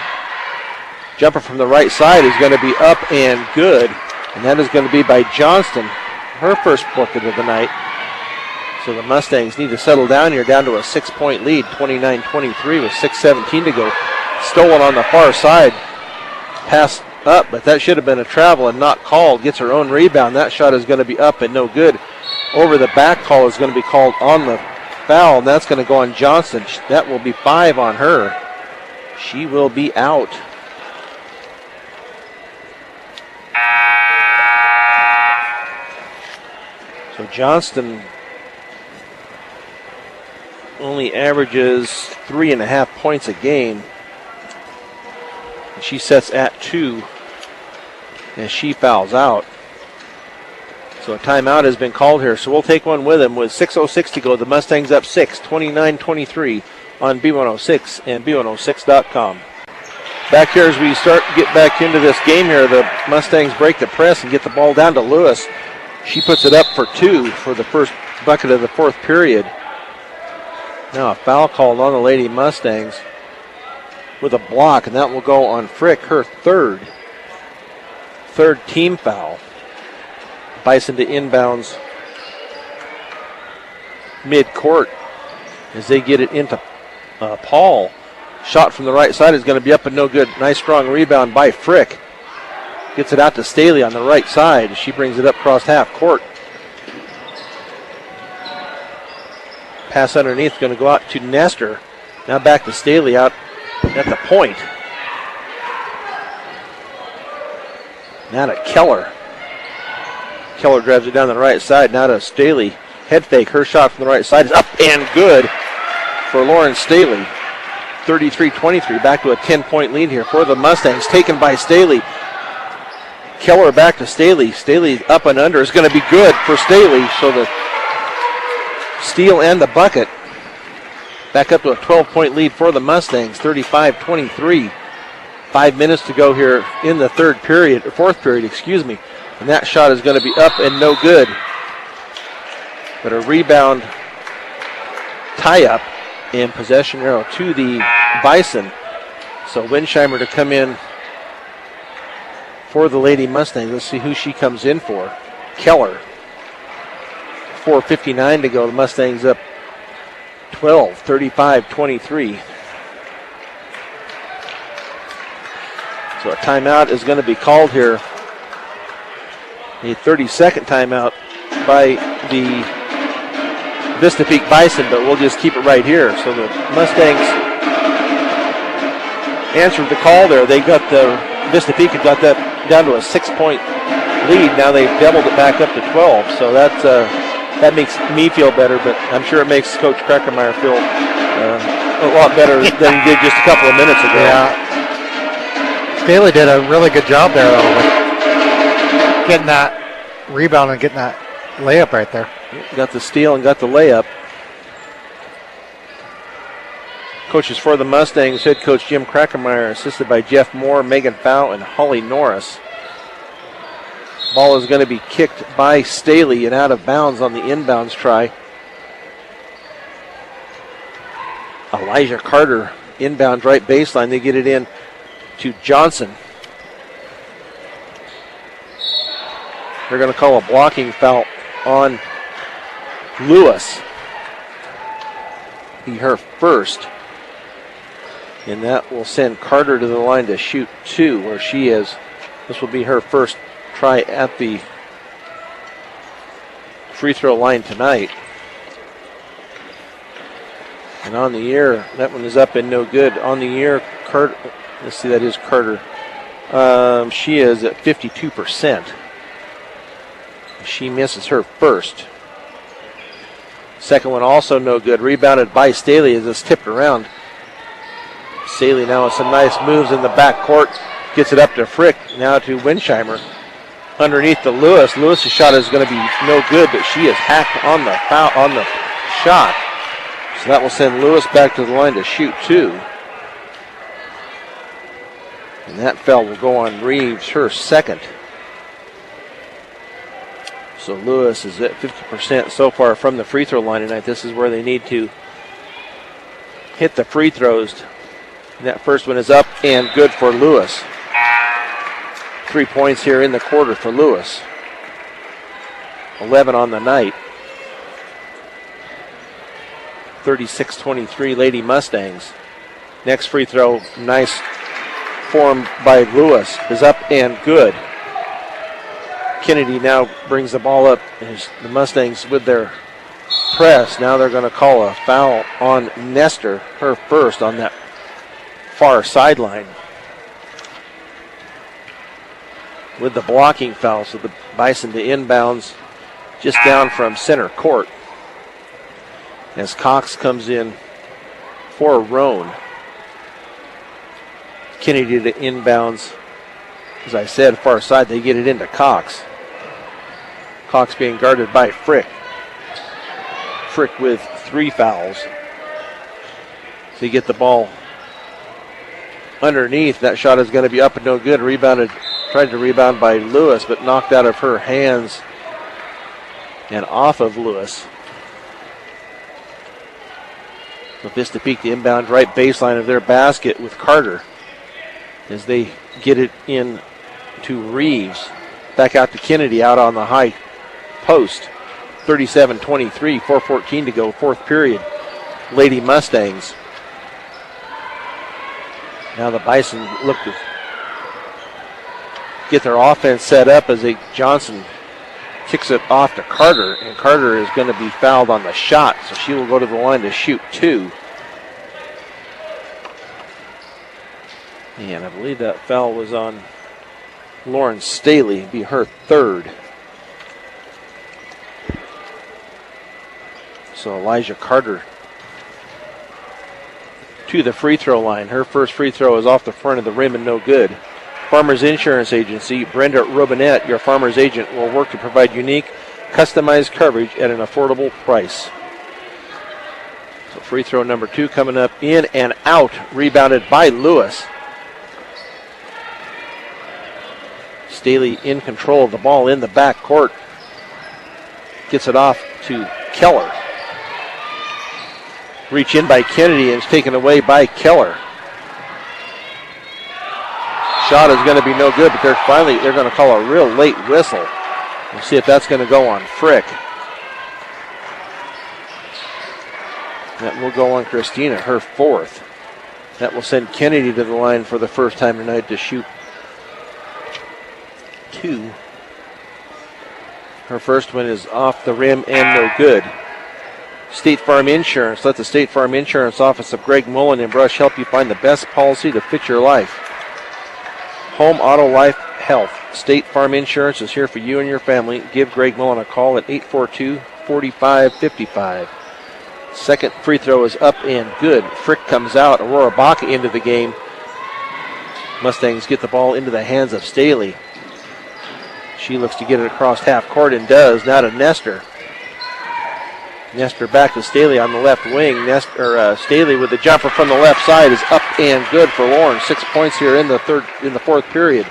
Jumper from the right side is going to be up and good. And that is going to be by Johnston. Her first bucket of the night. So the Mustangs need to settle down here, down to a 6-point lead, 29-23 with 6:17 to go. Stolen on the far side. Pass up, but that should have been a travel and not called. Gets her own rebound. That shot is going to be up and no good. Over the back call is going to be called on the foul, and that's going to go on Johnson. That will be 5 on her. She will be out. So Johnston only averages 3.5 points a game. And she sets at 2 as she fouls out. So a timeout has been called here. So we'll take one with him with 6:06 to go. The Mustangs up 6, 29-23 on B106 and B106.com. Back here as we get back into this game here, the Mustangs break the press and get the ball down to Lewis. She puts it up for 2 for the first bucket of the fourth period. Now a foul called on the Lady Mustangs with a block, and that will go on Frick, her third team foul. Bison to inbounds mid-court as they get it into Paul. Shot from the right side is going to be up and no good. Nice strong rebound by Frick. Gets it out to Staley on the right side. She brings it up across half court. Pass underneath, going to go out to Nestor. Now back to Staley out at the point. Now to Keller. Keller drives it down the right side. Now to Staley. Head fake. Her shot from the right side is up and good for Lauren Staley. 33-23. Back to a 10-point lead here for the Mustangs. Taken by Staley. Keller back to Staley. Staley up and under is going to be good for Staley. So the steal and the bucket. Back up to a 12-point lead for the Mustangs. 35-23. 5 minutes to go here in the fourth period, And that shot is going to be up and no good. But a rebound tie-up and possession arrow to the Bison. So Winsheimer to come in for the Lady Mustangs. Let's see who she comes in for. Keller. 4:59 to go. The Mustangs up 12, 35-23. So a timeout is going to be called here. A 30-second timeout by the Vista Peak Bison, but we'll just keep it right here. So the Mustangs answered the call there. They got the Vista Peak had got that down to a 6-point lead. Now they've doubled it back up to 12. So that makes me feel better, but I'm sure it makes Coach Kreckemeyer feel a lot better than he did just a couple of minutes ago. Yeah. Staley did a really good job there, though, with getting that rebound and getting that layup right there. Got the steal and got the layup. Coaches for the Mustangs, head coach Jim Kreckemeyer, assisted by Jeff Moore, Megan Fow, and Holly Norris. Ball is going to be kicked by Staley and out of bounds on the inbounds try. Elijah Carter inbound right baseline. They get it in to Johnson. They're going to call a blocking foul on Lewis. Be her first. And that will send Carter to the line to shoot 2, where she is. This will be her first try at the free throw line tonight. And on the air, that one is up and no good. On the air, Carter, let's see, that is Carter. She is at 52%. She misses her first. Second one also no good. Rebounded by Staley as it's tipped around. Staley now with some nice moves in the back court. Gets it up to Frick, now to Winsheimer. Underneath to Lewis. Lewis's shot is going to be no good, but she is hacked on the foul, on the shot. So that will send Lewis back to the line to shoot 2. And that foul will go on Reeves, her second. So Lewis is at 50% so far from the free throw line tonight. This is where they need to hit the free throws. And that first one is up and good for Lewis. 3 points here in the quarter for Lewis. 11 on the night. 36-23 Lady Mustangs. Next free throw, nice form by Lewis, is up and good. Kennedy now brings the ball up as the Mustangs with their press. Now they're going to call a foul on Nestor, her first on that far sideline. With the blocking foul, so the Bison to inbounds just down from center court. As Cox comes in for Roan. Kennedy to inbounds. As I said, far side, they get it into Cox. Cox being guarded by Frick. Frick with 3 fouls. So you get the ball underneath. That shot is going to be up and no good. Tried to rebound by Lewis, but knocked out of her hands and off of Lewis. So Vista Peak, the inbound right baseline of their basket with Carter as they get it in to Reeves. Back out to Kennedy out on the high post. 37-23, 4:14 to go, fourth period. Lady Mustangs. Now the Bison look to get their offense set up as Johnson kicks it off to Carter, and Carter is going to be fouled on the shot, so she will go to the line to shoot 2. And I believe that foul was on Lauren Staley, be her third. So Elijah Carter to the free throw line. Her first free throw is off the front of the rim and no good. Farmers Insurance Agency, Brenda Robinette, your farmer's agent, will work to provide unique, customized coverage at an affordable price. So free throw number 2 coming up, in and out, rebounded by Lewis. Staley in control of the ball in the back court. Gets it off to Keller. Reach in by Kennedy and it's taken away by Keller. Shot is going to be no good, but they're going to call a real late whistle. We'll see if that's going to go on Frick. That will go on Christina, her fourth. That will send Kennedy to the line for the first time tonight to shoot 2. Her first one is off the rim and no good. State Farm Insurance. Let the State Farm Insurance office of Greg Mullen and Brush help you find the best policy to fit your life. Home, auto, life, health. State Farm Insurance is here for you and your family. Give Greg Mullen a call at 842-4555. Second free throw is up and good. Frick comes out. Aurora Baca into the game. Mustangs get the ball into the hands of Staley. She looks to get it across half court and does. Now to Nestor. Nestor back to Staley on the left wing. Staley with the jumper from the left side is up and good for Lauren. 6 points here in the fourth period.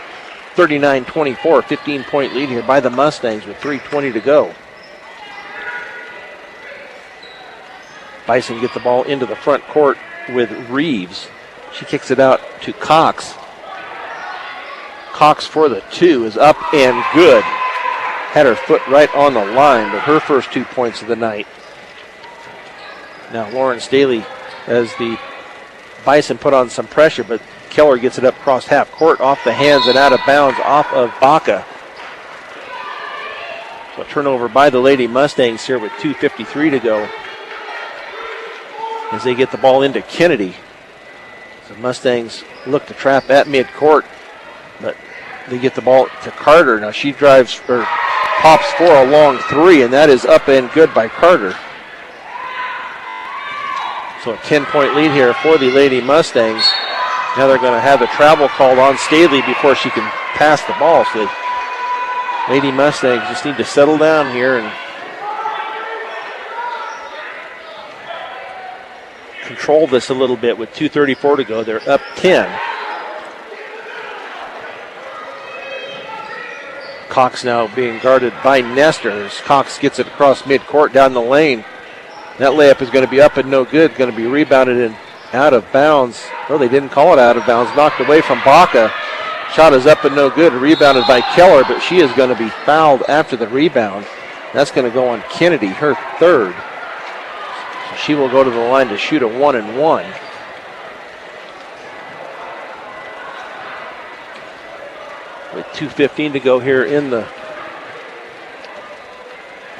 39-24, 15-point lead here by the Mustangs with 3:20 to go. Bison get the ball into the front court with Reeves. She kicks it out to Cox. Cox for the two is up and good. Had her foot right on the line, but her first 2 points of the night. Now Lauren Staley, as the Bison put on some pressure, but Keller gets it up across half court, off the hands and out of bounds, off of Baca. So a turnover by the Lady Mustangs here with 2:53 to go, as they get the ball into Kennedy. So Mustangs look to trap at midcourt, but they get the ball to Carter. Now she drives, or pops for a long three, and that is up and good by Carter. So a 10-point lead here for the Lady Mustangs. Now they're going to have the travel called on Staley before she can pass the ball. So the Lady Mustangs just need to settle down here and control this a little bit with 2:34 to go. They're up 10. Cox now being guarded by Nestor as Cox gets it across midcourt down the lane. That layup is going to be up and no good. Going to be rebounded and out of bounds. Oh, they didn't call it out of bounds. Knocked away from Baca. Shot is up and no good. Rebounded by Keller, but she is going to be fouled after the rebound. That's going to go on Kennedy, her third. So she will go to the line to shoot a 1-and-1. With 2:15 to go here in the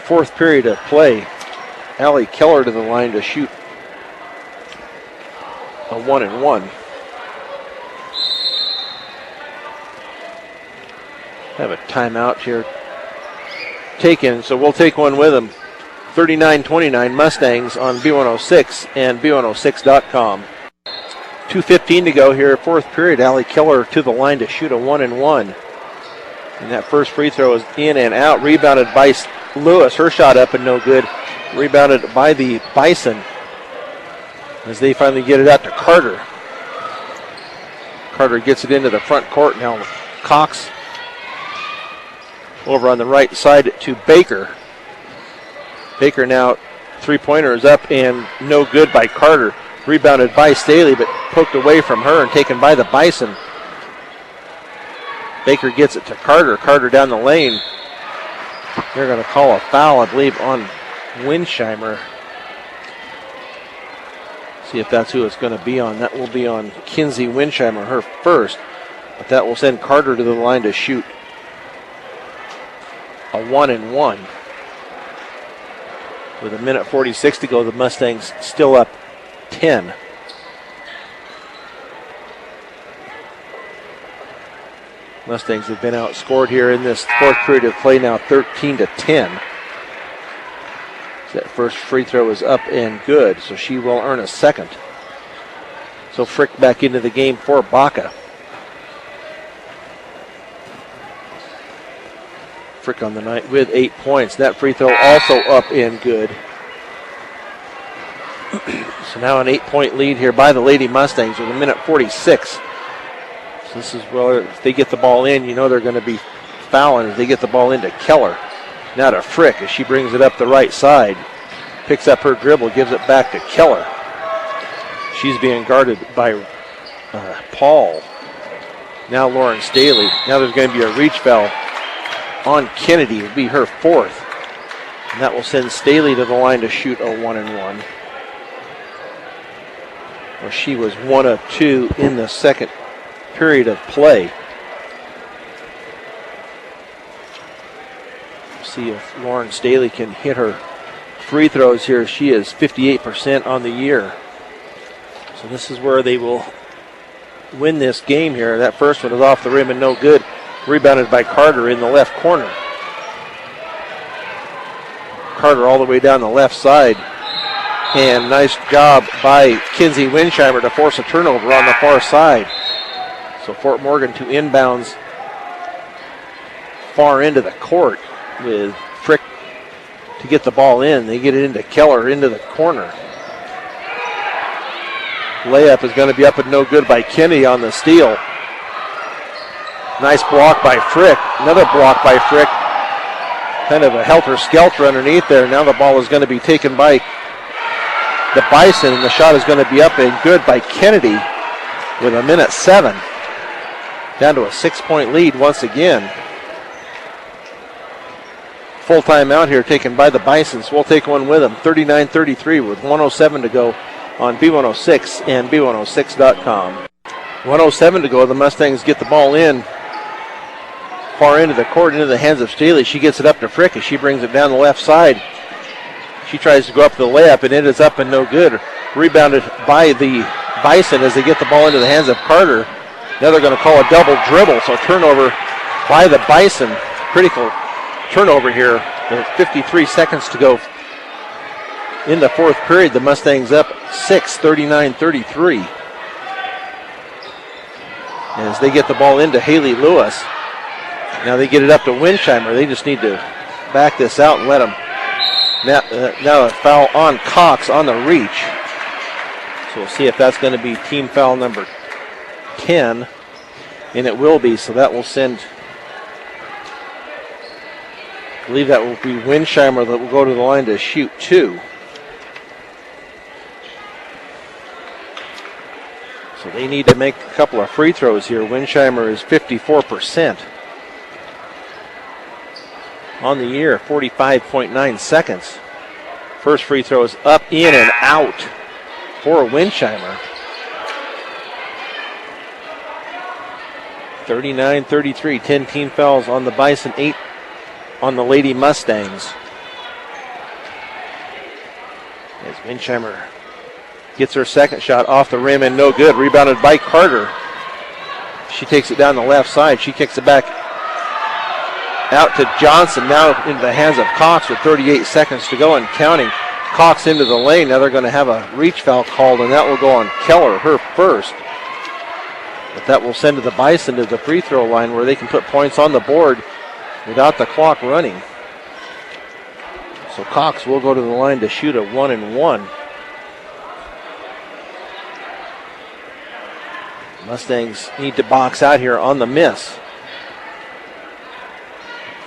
fourth period of play. Allie Keller to the line to shoot a 1-and-1. Have a timeout here taken, so we'll take one with them. 39-29 Mustangs on B106 and B106.com. 2:15 to go here, fourth period. Allie Keller to the line to shoot a 1-and-1. And that first free throw is in and out. Rebounded by Lewis. Her shot up and no good. Rebounded by the Bison as they finally get it out to Carter. Carter gets it into the front court. Now Cox over on the right side to Baker. Baker now three-pointer is up and no good by Carter. Rebounded by Staley, but poked away from her and taken by the Bison. Baker gets it to Carter. Carter down the lane. They're going to call a foul, I believe, on Winsheimer. See if that's who it's going to be on. That will be on Kinsey Winsheimer, her first. But that will send Carter to the line to shoot a 1-and-1. With 1:46 to go, the Mustangs still up 10. Mustangs have been outscored here in this fourth period of play now, 13-10. That first free throw is up and good, so she will earn a second. So Frick back into the game for Baca. Frick on the night with 8 points. That free throw also up and good. So now an 8-point lead here by the Lady Mustangs with 1:46. So this is where if they get the ball in, you know they're going to be fouling as they get the ball into Keller. Now to Frick as she brings it up the right side. Picks up her dribble, gives it back to Keller. She's being guarded by Paul. Now Lauren Staley. Now there's going to be a reach foul on Kennedy. It'll be her fourth. And that will send Staley to the line to shoot a 1-and-1. Well, she was 1 of 2 in the second period of play. See if Lauren Staley can hit her free throws here. She is 58% on the year. So this is where they will win this game here. That first one is off the rim and no good. Rebounded by Carter in the left corner. Carter all the way down the left side. And nice job by Kinsey Winsheimer to force a turnover on the far side. So Fort Morgan to inbounds far into the court with Frick to get the ball in. They get it into Keller into the corner. Layup is going to be up and no good by Kennedy on the steal. Nice block by Frick. Another block by Frick. Kind of a helter-skelter underneath there. Now the ball is going to be taken by the Bison, and the shot is going to be up and good by Kennedy with 1:07. Down to a 6-point lead once again. Full timeout here taken by the Bisons. We'll take one with them. 39-33 with 1:07 to go on B106 and B106.com. 1:07 to go. The Mustangs get the ball in far into the court, into the hands of Staley. She gets it up to Frick as she brings it down the left side. She tries to go up the layup, and it is up and no good. Rebounded by the Bison as they get the ball into the hands of Carter. Now they're going to call a double dribble, so turnover by the Bison. Critical turnover here. With 53 seconds to go in the fourth period. The Mustangs up 6, 39-33. As they get the ball into Haley Lewis. Now they get it up to Winsheimer. They just need to back this out and let them. Now a foul on Cox on the reach. So we'll see if that's going to be team foul number 10. And it will be, so that will send, I believe that will be Winsheimer that will go to the line to shoot 2. So they need to make a couple of free throws here. Winsheimer is 54%. On the year, 45.9 seconds. First free throw is up, in, and out for Winsheimer. 39-33, 10 team fouls on the Bison, 8 on the Lady Mustangs. As Winsheimer gets her second shot off the rim and no good. Rebounded by Carter. She takes it down the left side. She kicks it back out to Johnson, now into the hands of Cox with 38 seconds to go and counting. Cox into the lane. Now they're going to have a reach foul called, and that will go on Keller, her first. But that will send to the Bison to the free throw line where they can put points on the board without the clock running. So Cox will go to the line to shoot a 1-and-1. Mustangs need to box out here on the miss.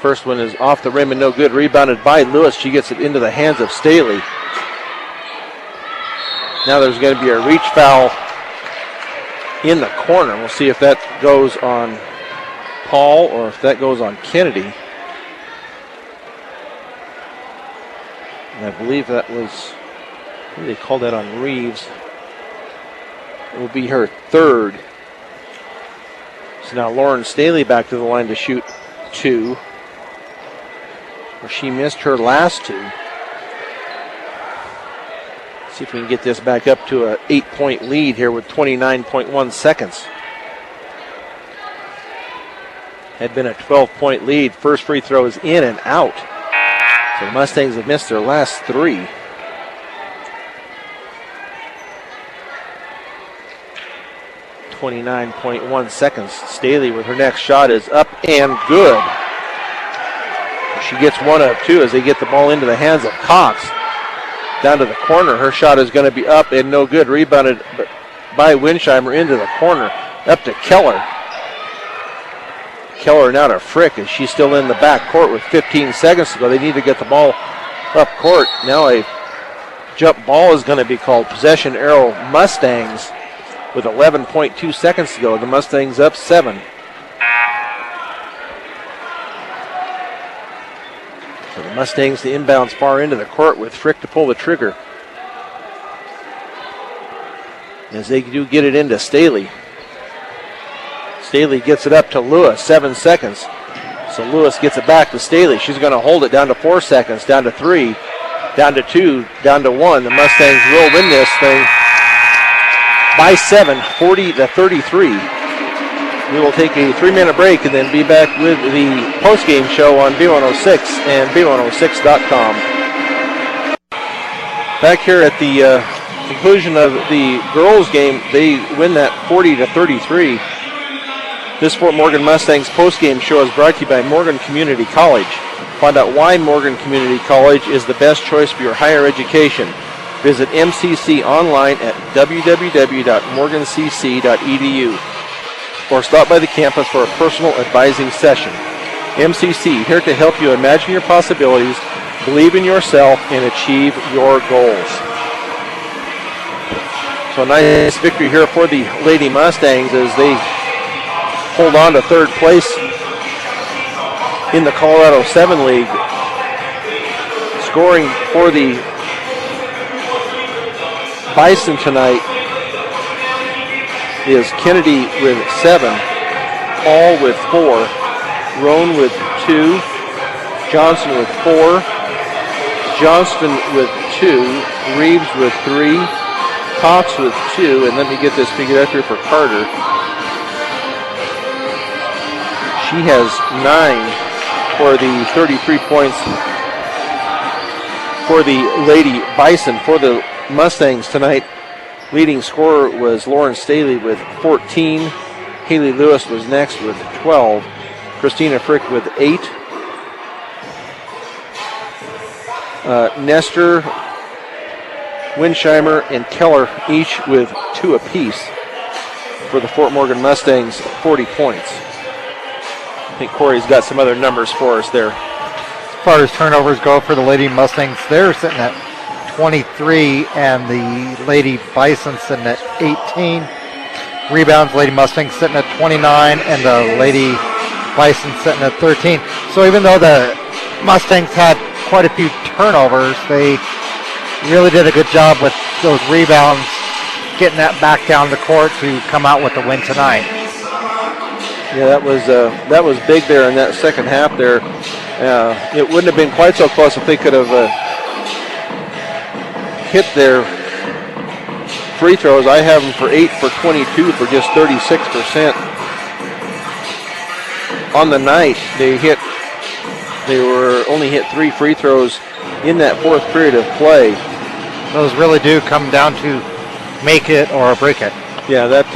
First one is off the rim and no good. Rebounded by Lewis. She gets it into the hands of Staley. Now there's going to be a reach foul in the corner. We'll see if that goes on Paul or if that goes on Kennedy. And I believe that was, they called that on Reeves. It will be her third. So now Lauren Staley back to the line to shoot 2. Where she missed her last 2. See if we can get this back up to an 8-point lead here with 29.1 seconds. Had been a 12-point lead. First free throw is in and out. So the Mustangs have missed their last 3. .1 seconds. Staley with her next shot is up and good. She gets 1 of 2 as they get the ball into the hands of Cox. Down to the corner. Her shot is going to be up and no good. Rebounded by Winsheimer into the corner. Up to Keller. Keller now to Frick as she's still in the back court with 15 seconds to go. They need to get the ball up court. Now a jump ball is going to be called. Possession arrow Mustangs with 11.2 seconds to go. The Mustangs up 7. So the Mustangs to inbounds far into the court with Frick to pull the trigger. As they do get it into Staley. Staley gets it up to Lewis, 7 seconds. So Lewis gets it back to Staley. She's going to hold it down to 4 seconds, down to 3, down to 2, down to 1. The Mustangs will win this thing by 7, 40-33. We will take a 3-minute break and then be back with the post-game show on B106 and B106.com. Back here at the conclusion of the girls' game, they win that 40-33. This Fort Morgan Mustangs post-game show is brought to you by Morgan Community College. Find out why Morgan Community College is the best choice for your higher education. Visit MCC online at www.morgancc.edu or stop by the campus for a personal advising session. MCC, here to help you imagine your possibilities, believe in yourself, and achieve your goals. So a nice victory here for the Lady Mustangs as they hold on to third place in the Colorado 7 League. Scoring for the Bison tonight is Kennedy with 7, Hall with 4, Roan with 2, Johnson with 4, Johnston with 2, Reeves with 3, Cox with 2, and let me get this figured out here for Carter. She has 9 for the 33 points for the Lady Bison. For the Mustangs tonight, leading scorer was Lauren Staley with 14. Haley Lewis was next with 12. Christina Frick with 8. Nestor, Winsheimer, and Keller each with 2 apiece for the Fort Morgan Mustangs, 40 points. I think Corey's got some other numbers for us there. As far as turnovers go for the Lady Mustangs, they're sitting at 23, and the Lady Bison sitting at 18. Rebounds, Lady Mustangs sitting at 29, and the Lady Bison sitting at 13. So even though the Mustangs had quite a few turnovers, they really did a good job with those rebounds, getting that back down the court to come out with the win tonight. Yeah, that was big there in that second half there. It wouldn't have been quite so close if they could have hit their free throws. I have them for 8 for 22 for just 36%. On the night, they only hit 3 free throws in that fourth period of play. Those really do come down to make it or break it. Yeah, that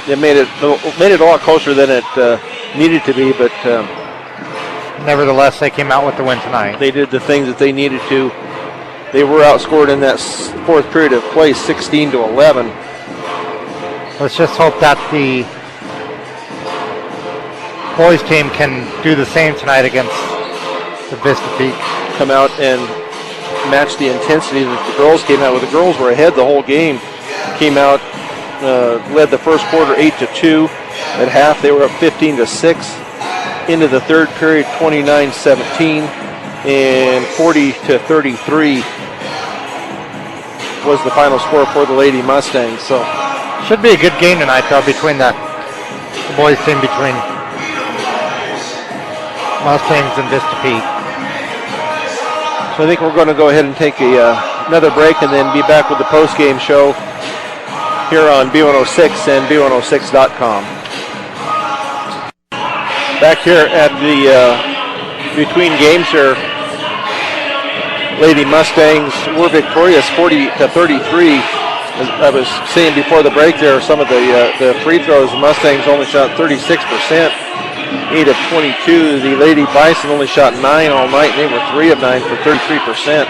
it made it a lot closer than it needed to be, but nevertheless, they came out with the win tonight. They did the things that they needed to. They were outscored in that fourth period of play, 16-11. Let's just hope that the boys team can do the same tonight against the Vista Peak. Come out and match the intensity that the girls came out with. The girls were ahead the whole game. Came out, led the first quarter 8-2. At half, they were up 15-6. Into the third period, 29-17. And 40-33 was the final score for the Lady Mustangs. So should be a good game tonight, though, between the boys team, between Mustangs and Vista Peak. So I think we're going to go ahead and take another break and then be back with the post-game show here on B106 and B106.com. Back here at the between games here, Lady Mustangs were victorious 40-33. As I was saying before the break there, some of the free throws, the Mustangs only shot 36%. 8 of 22. The Lady Bison only shot 9 all night, and they were 3 of 9 for 33%.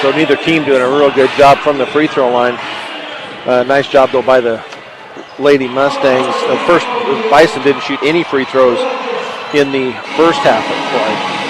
So neither team doing a real good job from the free throw line. Nice job, though, by the Lady Mustangs. First, Bison didn't shoot any free throws in the first half of play.